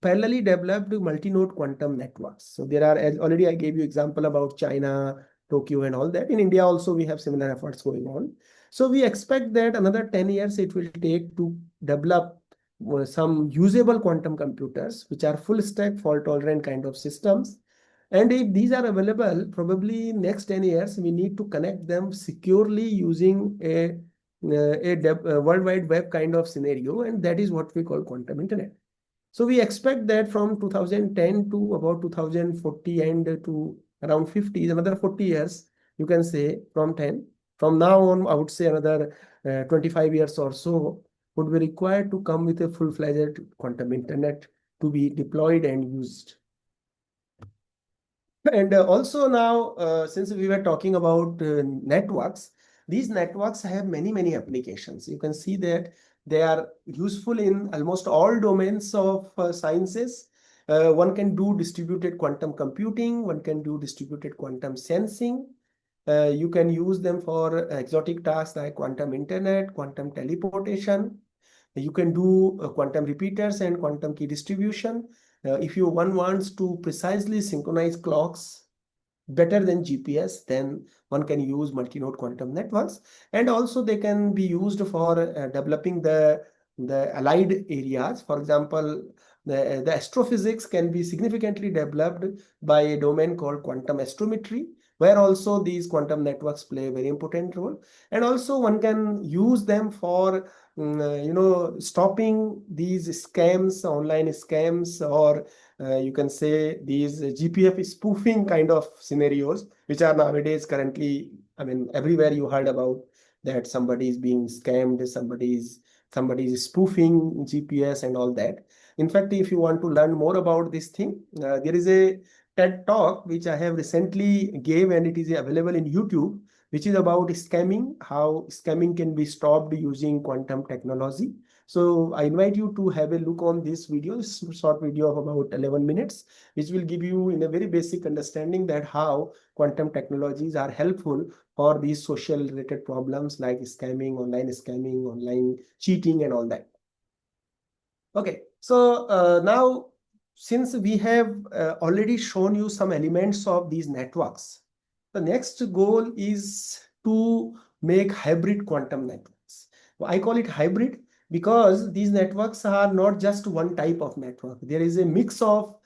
parallelly developed multi-node quantum networks. So there are, as already I gave you example about China, Tokyo and all that. In India also, we have similar efforts going on. So we expect that another 10 years it will take to develop some usable quantum computers, which are full stack fault tolerant kind of systems. And if these are available, probably next 10 years, we need to connect them securely using a World Wide Web kind of scenario, and that is what we call quantum internet. So we expect that from 2010 to about 2040 and to around 50 is another 40 years, you can say from 10. From now on, I would say another 25 years or so would be required to come with a full-fledged quantum internet to be deployed and used. And also now, since we were talking about networks, these networks have many applications. You can see that they are useful in almost all domains of sciences. One can do distributed quantum computing, one can do distributed quantum sensing. You can use them for exotic tasks like quantum internet, quantum teleportation. You can do quantum repeaters and quantum key distribution. If one wants to precisely synchronize clocks better than GPS, then one can use multi-node quantum networks. And also they can be used for developing the allied areas. For example, the astrophysics can be significantly developed by a domain called quantum astrometry, where also these quantum networks play a very important role. And also one can use them for stopping these scams, online scams, or you can say these GPF spoofing kind of scenarios, which are nowadays currently, I mean, everywhere you heard about that somebody is being scammed, somebody is spoofing GPS and all that. In fact, if you want to learn more about this thing, there is a TED talk which I have recently gave, and it is available in YouTube, which is about scamming, how scamming can be stopped using quantum technology. So I invite you to have a look on this video, this short video of about 11 minutes, which will give you in a very basic understanding that how quantum technologies are helpful for these social related problems like scamming, online cheating, and all that. Okay, so now since we have already shown you some elements of these networks, the next goal is to make hybrid quantum networks. I call it hybrid because these networks are not just one type of network. There is a mix of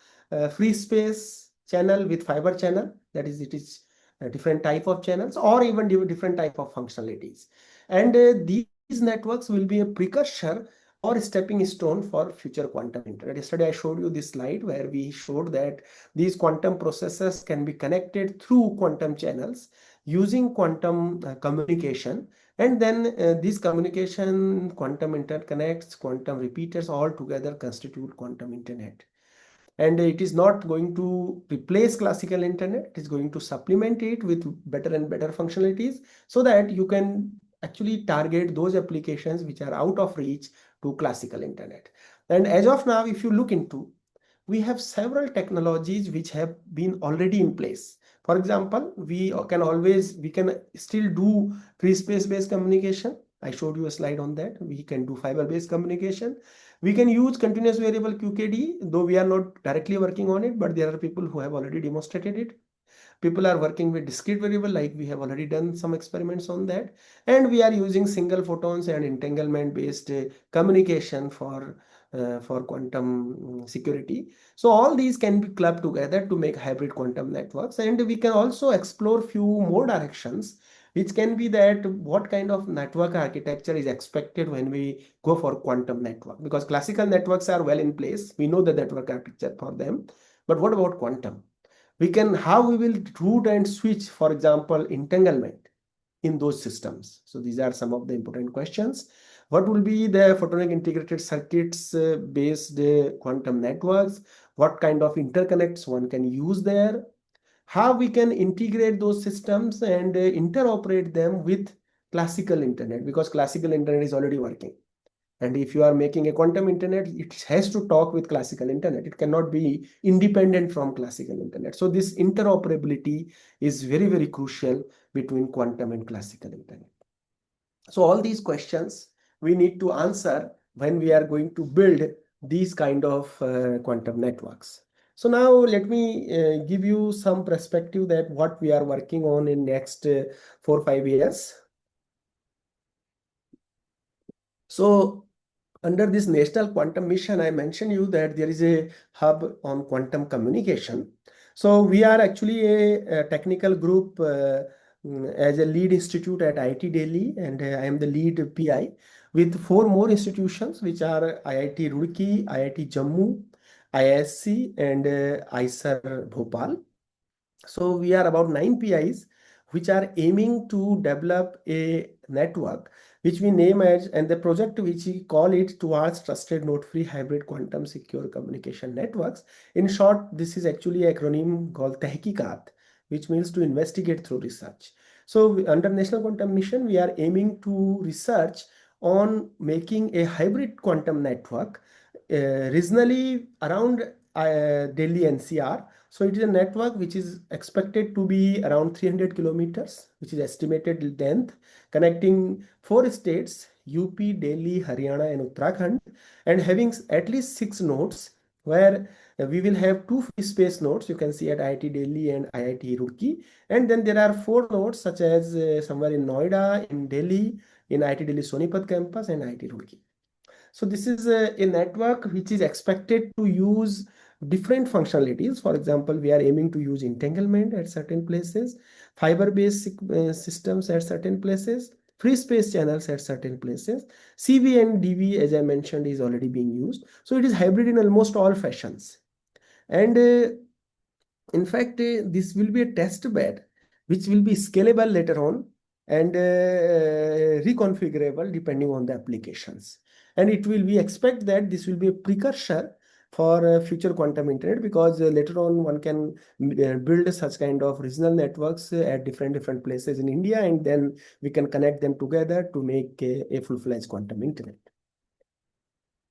free space channel with fiber channel. That is, it is a different type of channels or even different type of functionalities. And these networks will be a precursor or stepping stone for future quantum internet. Yesterday, I showed you this slide where we showed that these quantum processes can be connected through quantum channels using quantum communication. And then these communication, quantum interconnects, quantum repeaters all together constitute quantum internet. And it is not going to replace classical internet. It is going to supplement it with better and better functionalities so that you can actually target those applications which are out of reach to classical internet. And as of now, if you look into, we have several technologies which have been already in place. For example, we can still do free space based communication. I showed you a slide on that. We can do fiber based communication. We can use continuous variable QKD, though we are not directly working on it, but there are people who have already demonstrated it. People are working with discrete variable, like we have already done some experiments on that. And we are using single photons and entanglement based communication for quantum security. So all these can be clubbed together to make hybrid quantum networks. And we can also explore few more directions, which can be that what kind of network architecture is expected when we go for quantum network, because classical networks are well in place. We know the network architecture for them, but what about quantum? We can, how we will route and switch, for example, entanglement in those systems. So these are some of the important questions. What will be the photonic integrated circuits based quantum networks? What kind of interconnects one can use there? How we can integrate those systems and interoperate them with classical internet, because classical internet is already working. And if you are making a quantum internet, it has to talk with classical internet. It cannot be independent from classical internet. So this interoperability is very, very crucial between quantum and classical internet. So all these questions we need to answer when we are going to build these kind of quantum networks. So now let me give you some perspective that what we are working on in next 4 or 5 years. So under this National Quantum Mission, I mentioned you that there is a hub on quantum communication. So we are actually a technical group as a lead institute at IIT Delhi, and I am the lead PI with four more institutions, which are IIT Roorkee, IIT Jammu, ISC, and ISER Bhopal. So we are about 9 PIs which are aiming to develop a network which we name as, and the project which we call it, towards trusted node-free hybrid quantum secure communication networks. In short, this is actually an acronym called Tehqiqat, which means to investigate through research. So under National Quantum Mission, we are aiming to research on making a hybrid quantum network regionally around Delhi NCR. So it is a network which is expected to be around 300 kilometers, which is estimated length, connecting four states, UP, Delhi, Haryana, and Uttarakhand, and having at least 6 nodes, where we will have two free space nodes you can see at IIT Delhi and IIT Roorkee. And then there are 4 nodes such as somewhere in Noida, in Delhi, in IIT Delhi Sonipat campus, and IIT Roorkee. So this is a network which is expected to use different functionalities. For example, we are aiming to use entanglement at certain places, fiber-based systems at certain places, free space channels at certain places. CV and DV, as I mentioned, is already being used. So it is hybrid in almost all fashions. And in fact, this will be a test bed which will be scalable later on and reconfigurable depending on the applications. And it will, we expect that this will be a precursor for future quantum internet, because later on one can build such kind of regional networks at different places in India, and then we can connect them together to make a full-fledged quantum internet.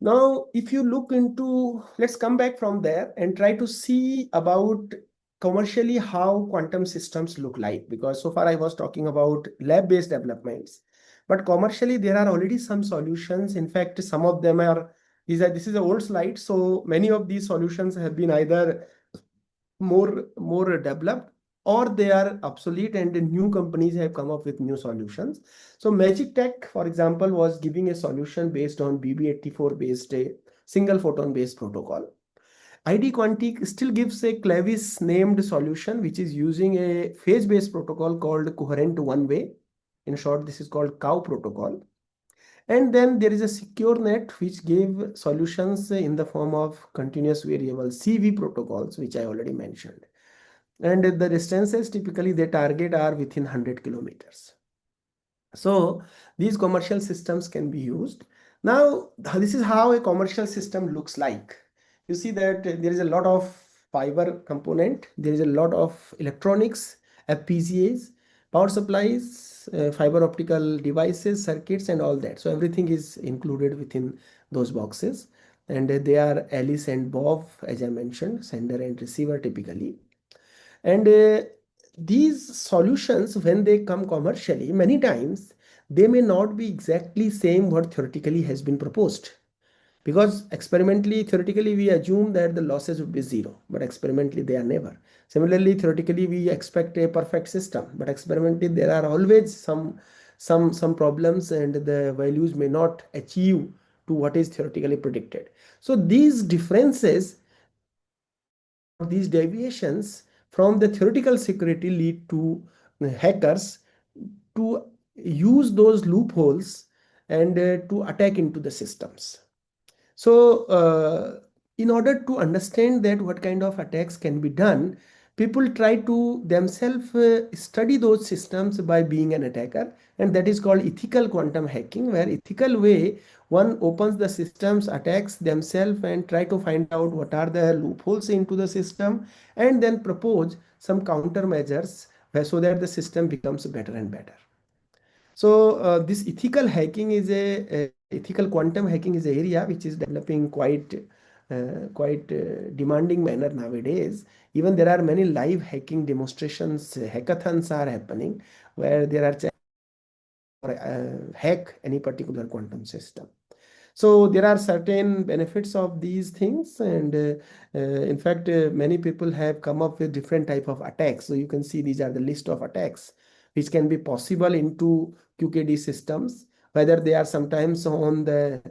Now, if you look into, let's come back from there and try to see about commercially how quantum systems look like. Because so far I was talking about lab-based developments, but commercially there are already some solutions. In fact, some of them are, this is an old slide. So many of these solutions have been either more developed or they are obsolete, and the new companies have come up with new solutions. So Magic Tech, for example, was giving a solution based on BB84 based a single photon based protocol. ID Quantic still gives a Clavis named solution which is using a phase based protocol called coherent one way. In short, this is called cow protocol. And then there is a secure net which gave solutions in the form of continuous variable CV protocols, which I already mentioned. And the distances typically they target are within 100 kilometers. So these commercial systems can be used. Now, this is how a commercial system looks like. You see that there is a lot of fiber component, there is a lot of electronics, FPGAs, power supplies, fiber optical devices, circuits, and all that. So everything is included within those boxes. And they are Alice and Bob, as I mentioned, sender and receiver typically. And these solutions, when they come commercially, many times they may not be exactly same what theoretically has been proposed. Because experimentally, theoretically, we assume that the losses would be zero, but experimentally they are never. Similarly, theoretically, we expect a perfect system, but experimentally there are always some problems, and the values may not achieve to what is theoretically predicted. So these differences or these deviations from the theoretical security lead to hackers to use those loopholes and to attack into the systems. So, in order to understand that what kind of attacks can be done, people try to themselves study those systems by being an attacker, and that is called ethical quantum hacking, where ethical way one opens the systems, attacks themselves, and try to find out what are the loopholes into the system, and then propose some countermeasures so that the system becomes better and better. So this ethical hacking is a ethical quantum hacking is an area which is developing quite demanding manner nowadays. Even there are many live hacking demonstrations, hackathons are happening where there are hack any particular quantum system. So there are certain benefits of these things, and in fact, many people have come up with different type of attacks. So you can see these are the list of attacks which can be possible into QKD systems, whether they are sometimes on the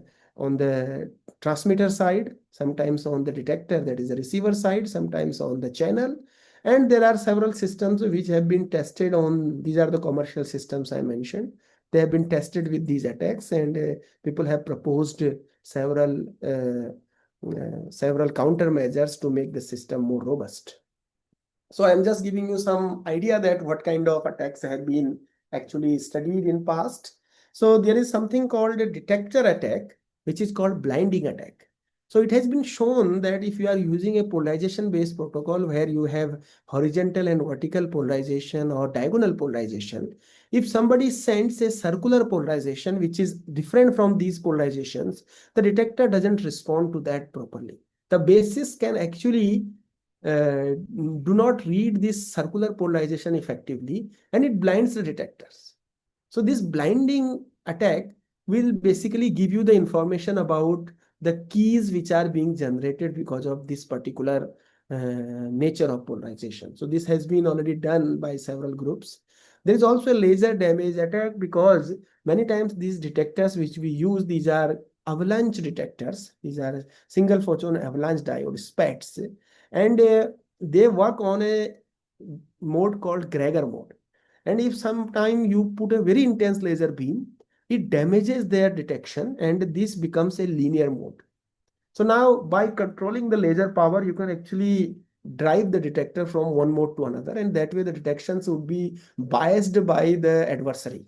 transmitter side, sometimes on the detector, that is the receiver side, sometimes on the channel. And there are several systems which have been tested on, these are the commercial systems I mentioned. They have been tested with these attacks, and people have proposed several countermeasures to make the system more robust. So I'm just giving you some idea that what kind of attacks have been actually studied in past. So there is something called a detector attack, which is called blinding attack. So it has been shown that if you are using a polarization based protocol where you have horizontal and vertical polarization or diagonal polarization, if somebody sends a circular polarization which is different from these polarizations, the detector doesn't respond to that properly. The basis can actually do not read this circular polarization effectively, and it blinds the detectors. So this blinding attack will basically give you the information about the keys which are being generated because of this particular nature of polarization. So this has been already done by several groups. There is also a laser damage attack, because many times these detectors which we use, these are avalanche detectors. These are single photon avalanche diode SPATs, and they work on a mode called Gregor mode. And if sometime you put a very intense laser beam, it damages their detection, and this becomes a linear mode. So now by controlling the laser power, you can actually drive the detector from one mode to another, and that way the detections would be biased by the adversary.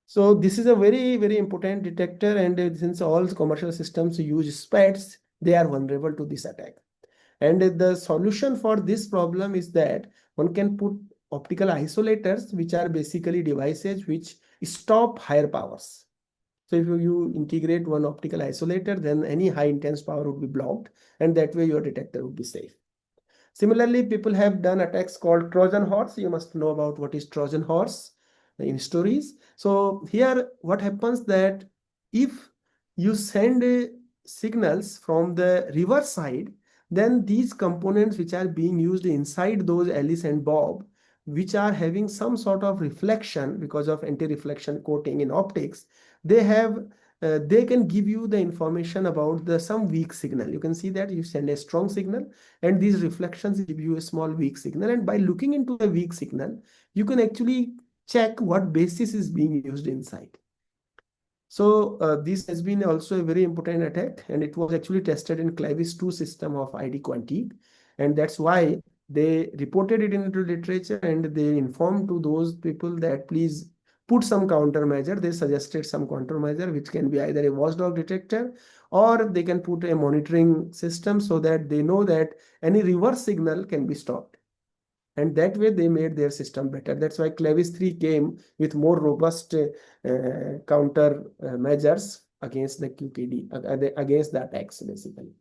So this is a very important detector, and since all commercial systems use SPATs, they are vulnerable to this attack. And the solution for this problem is that one can put optical isolators, which are basically devices which stop higher powers. So if you integrate one optical isolator, then any high intense power would be blocked, and that way your detector would be safe. Similarly, people have done attacks called Trojan horse. You must know about what is Trojan horse in stories. So here, what happens that if you send signals from the reverse side, then these components which are being used inside those Alice and Bob, which are having some sort of reflection because of anti-reflection coating in optics, they have they can give you the information about the some weak signal. You can see that you send a strong signal, and these reflections give you a small weak signal, and by looking into the weak signal you can actually check what basis is being used inside. So this has been also a very important attack, and it was actually tested in Clavis 2 system of ID Quantique, and that's why they reported it into literature, and they informed to those people that please put some countermeasure. They suggested some countermeasure which can be either a watchdog detector, or they can put a monitoring system so that they know that any reverse signal can be stopped, and that way they made their system better. That's why Clavis 3 came with more robust counter measures against the QKD, against the attacks basically.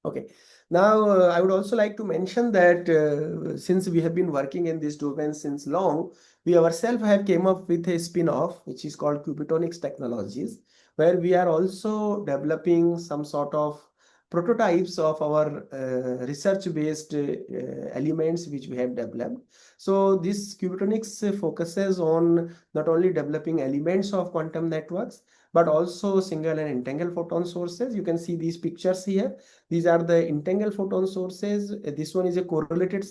Okay. Now, I would also like to mention that since we have been working in this domain since long, we ourselves have came up with a spin-off which is called Cubitonics Technologies, where we are also developing some sort of prototypes of our research-based elements which we have developed. So this Cubitonics focuses on not only developing elements of quantum networks, but also single and entangled photon sources. You can see these pictures here. These are the entangled photon sources. This one is a correlated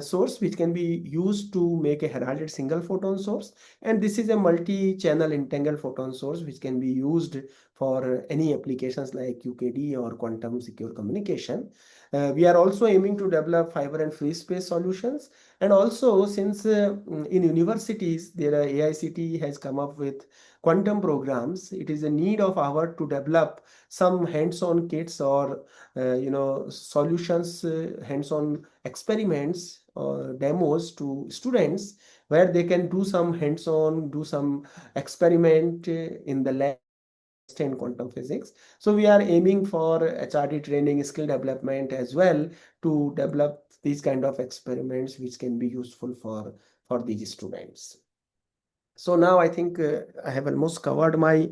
source which can be used to make a heralded single photon source. And this is a multi-channel entangled photon source which can be used for any applications like QKD or quantum secure communication. We are also aiming to develop fiber and free space solutions. And also, since in universities, there are AICT has come up with quantum programs, it is a need of our to develop some hands-on kits or solutions, hands-on experiments or demos to students, where they can do some hands-on, do some experiment in the lab in quantum physics. So we are aiming for HRD training, skill development as well, to develop these kind of experiments which can be useful for these students. So now I think I have almost covered my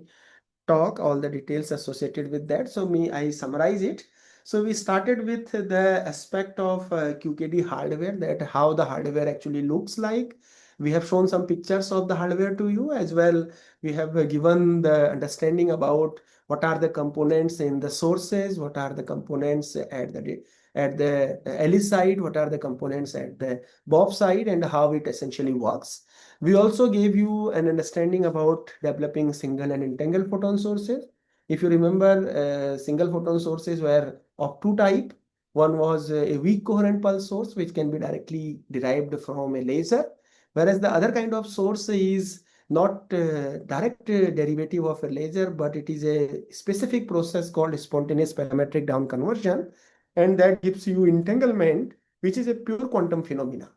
talk, all the details associated with that. So I summarize it. So we started with the aspect of QKD hardware, that how the hardware actually looks like. We have shown some pictures of the hardware to you as well. We have given the understanding about what are the components in the sources, what are the components at the Alice side, what are the components at the Bob side, and how it essentially works. We also gave you an understanding about developing single and entangled photon sources. If you remember, single photon sources were of two types. One was a weak coherent pulse source, which can be directly derived from a laser, whereas the other kind of source is not direct derivative of a laser, but it is a specific process called spontaneous parametric down conversion, and that gives you entanglement, which is a pure quantum phenomena.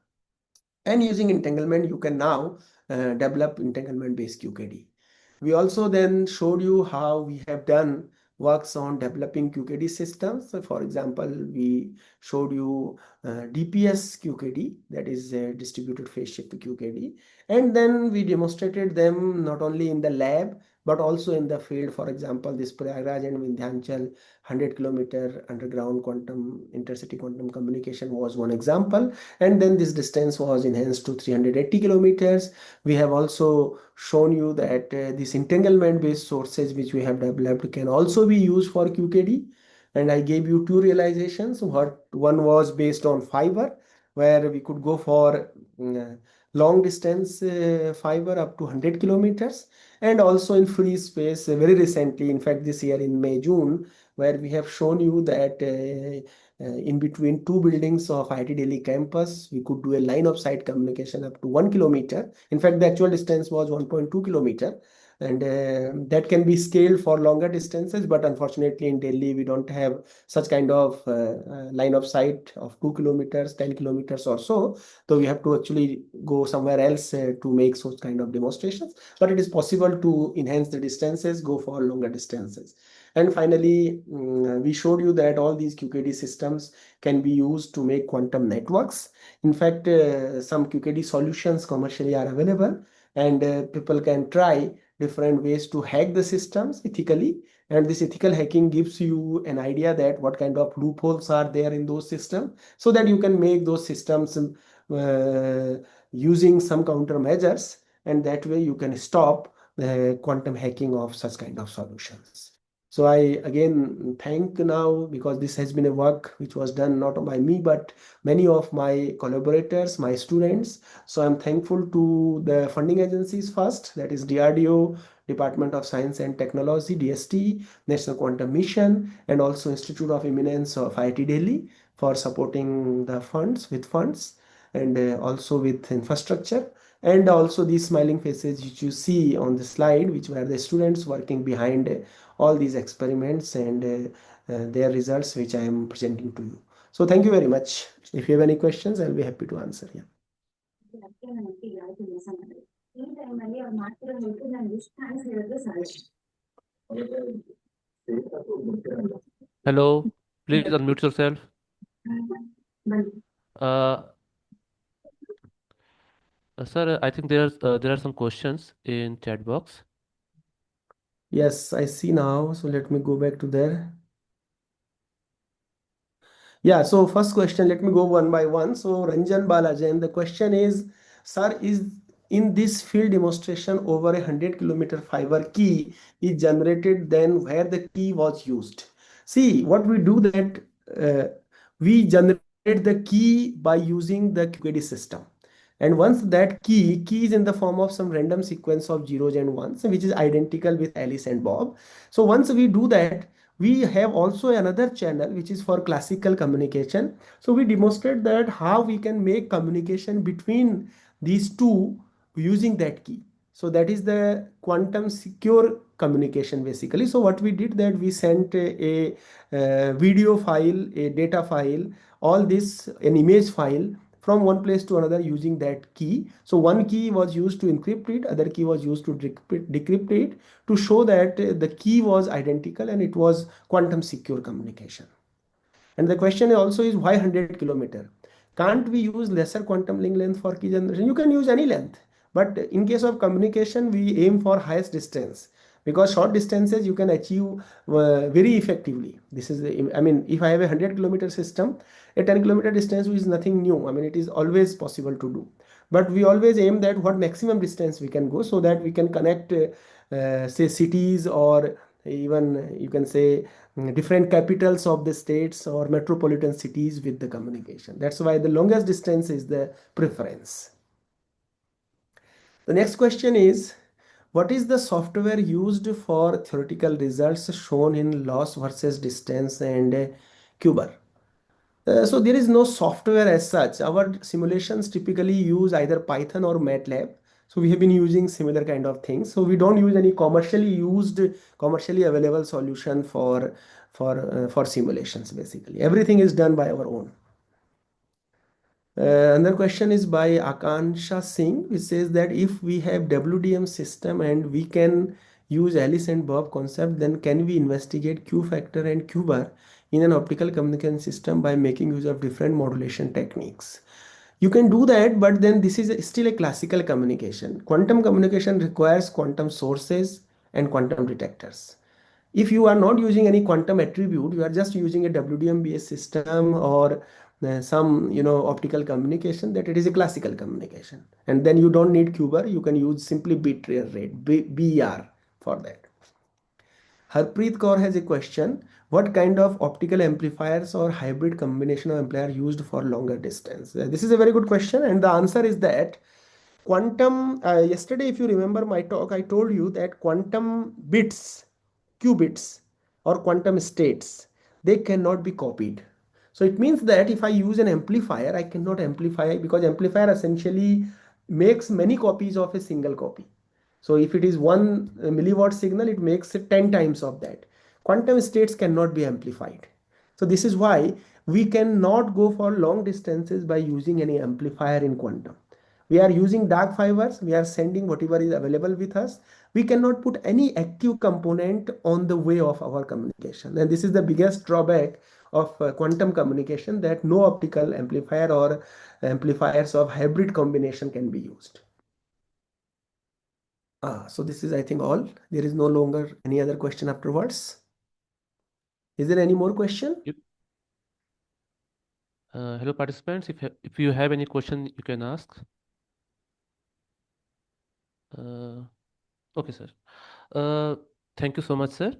And using entanglement, you can now develop entanglement based QKD. We also then showed you how we have done works on developing QKD systems. So for example, we showed you DPS QKD, that is distributed phase shift QKD. And then we demonstrated them not only in the lab, but also in the field. For example, this Prayagraj and Vindhyachal 100-kilometer underground quantum intercity quantum communication was one example. And then this distance was enhanced to 380 kilometers. We have also shown you that these entanglement based sources which we have developed can also be used for QKD. And I gave you two realizations. One was based on fiber, where we could go for long distance fiber up to 100 kilometers, and also in free space very recently, in fact this year in May, June, where we have shown you that in between two buildings of IIT Delhi campus, we could do a line of sight communication up to 1 kilometer. In fact, the actual distance was 1.2 kilometer. and that can be scaled for longer distances. But unfortunately, in Delhi, we don't have such kind of line of sight of 2 kilometers, 10 kilometers or so. So we have to actually go somewhere else to make such kind of demonstrations. But it is possible to enhance the distances, go for longer distances. And finally, we showed you that all these QKD systems can be used to make quantum networks. In fact, some QKD solutions commercially are available, and people can try different ways to hack the systems ethically. And this ethical hacking gives you an idea that what kind of loopholes are there in those systems, so that you can make those systems using some countermeasures, and that way you can stop the quantum hacking of such kind of solutions. So I again thank now, because this has been a work which was done not by me but many of my collaborators, my students. So I'm thankful to the funding agencies first, that is DRDO, Department of Science and Technology, DST, National Quantum Mission, and also Institute of Eminence of IIT Delhi for supporting the funds with funds, and also with infrastructure. And also these smiling faces which you see on the slide, which were the students working behind all these experiments and their results, which I am presenting to you. So thank you very much. If you have any questions, I'll be happy to answer. Yeah. Hello, please unmute yourself. Uh, Sir, I think there are some questions in chat box. Yes, I see now. So let me go back to there. Yeah, so first question, let me go one by one. So Ranjan Balajan, the question is, sir, is in this field demonstration over 100 kilometer fiber key is generated, then where the key was used? See, what we do that we generate the key by using the QKD system. And once that key is in the form of some random sequence of zeros and ones, which is identical with Alice and Bob. So once we do that, we have also another channel which is for classical communication. So we demonstrate that how we can make communication between these two using that key. So that is the quantum secure communication basically. So what we did that we sent a video file, a data file, all this an image file from one place to another using that key. So one key was used to encrypt it, other key was used to decrypt it, to show that the key was identical and it was quantum secure communication. And the question also is, why 100 kilometer? Can't we use lesser quantum link length for key generation? You can use any length, but in case of communication, we aim for highest distance, because short distances you can achieve very effectively. This is, I mean, if I have a 100 kilometer system, a 10 kilometer distance is nothing new. I mean, it is always possible to do. But we always aim that what maximum distance we can go, so that we can connect, say, cities, or even you can say different capitals of the states or metropolitan cities with the communication. That's why the longest distance is the preference. The next question is, what is the software used for theoretical results shown in loss versus distance and Kuber? So there is no software as such. Our simulations typically use either Python or MATLAB. So we have been using similar kind of things. So we don't use any commercially available solution for simulations. Basically, everything is done by our own. Another question is by Akansha Singh, which says that if we have WDM system and we can use Alice and Bob concept, then can we investigate Q factor and Q bar in an optical communication system by making use of different modulation techniques? You can do that, but then this is still a classical communication. Quantum communication requires quantum sources and quantum detectors. If you are not using any quantum attribute, you are just using a WDM based system, or some optical communication, that it is a classical communication. And then you don't need Kuber, you can use simply bit rate, BER, for that. Harpreet Kaur has a question. What kind of optical amplifiers or hybrid combination of amplifier used for longer distance? This is a very good question, and the answer is that quantum, yesterday, if you remember my talk, I told you that quantum bits, qubits, or quantum states, they cannot be copied. So it means that if I use an amplifier, I cannot amplify, because amplifier essentially makes many copies of a single copy. So if it is 1 milliwatt signal, it makes it 10 times of that. Quantum states cannot be amplified. So this is why we cannot go for long distances by using any amplifier in quantum. We are using dark fibers, we are sending whatever is available with us. We cannot put any active component on the way of our communication. And this is the biggest drawback of quantum communication, that no optical amplifier or amplifiers of hybrid combination can be used. So this is, I think, all. There is no longer any other question afterwards. Is there any more question? Hello, participants. If you have any question, you can ask. Uh, okay, sir. Uh, Thank you so much, sir.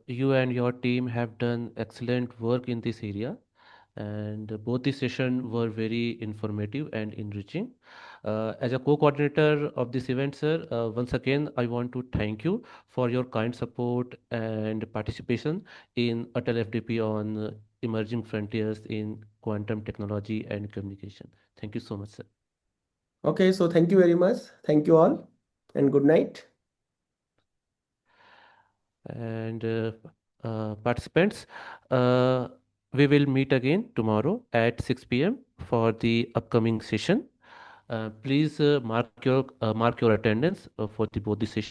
You and your team have done excellent work in this area, and both the sessions were very informative and enriching. As a co-coordinator of this event, sir, once again, I want to thank you for your kind support and participation in Atal FDP on emerging frontiers in quantum technology and communication. Thank you so much, sir. Okay, so thank you very much. Thank you all, and good night. And participants, uh, we will meet again tomorrow at 6 p.m. for the upcoming session. Please mark your attendance for the both the session.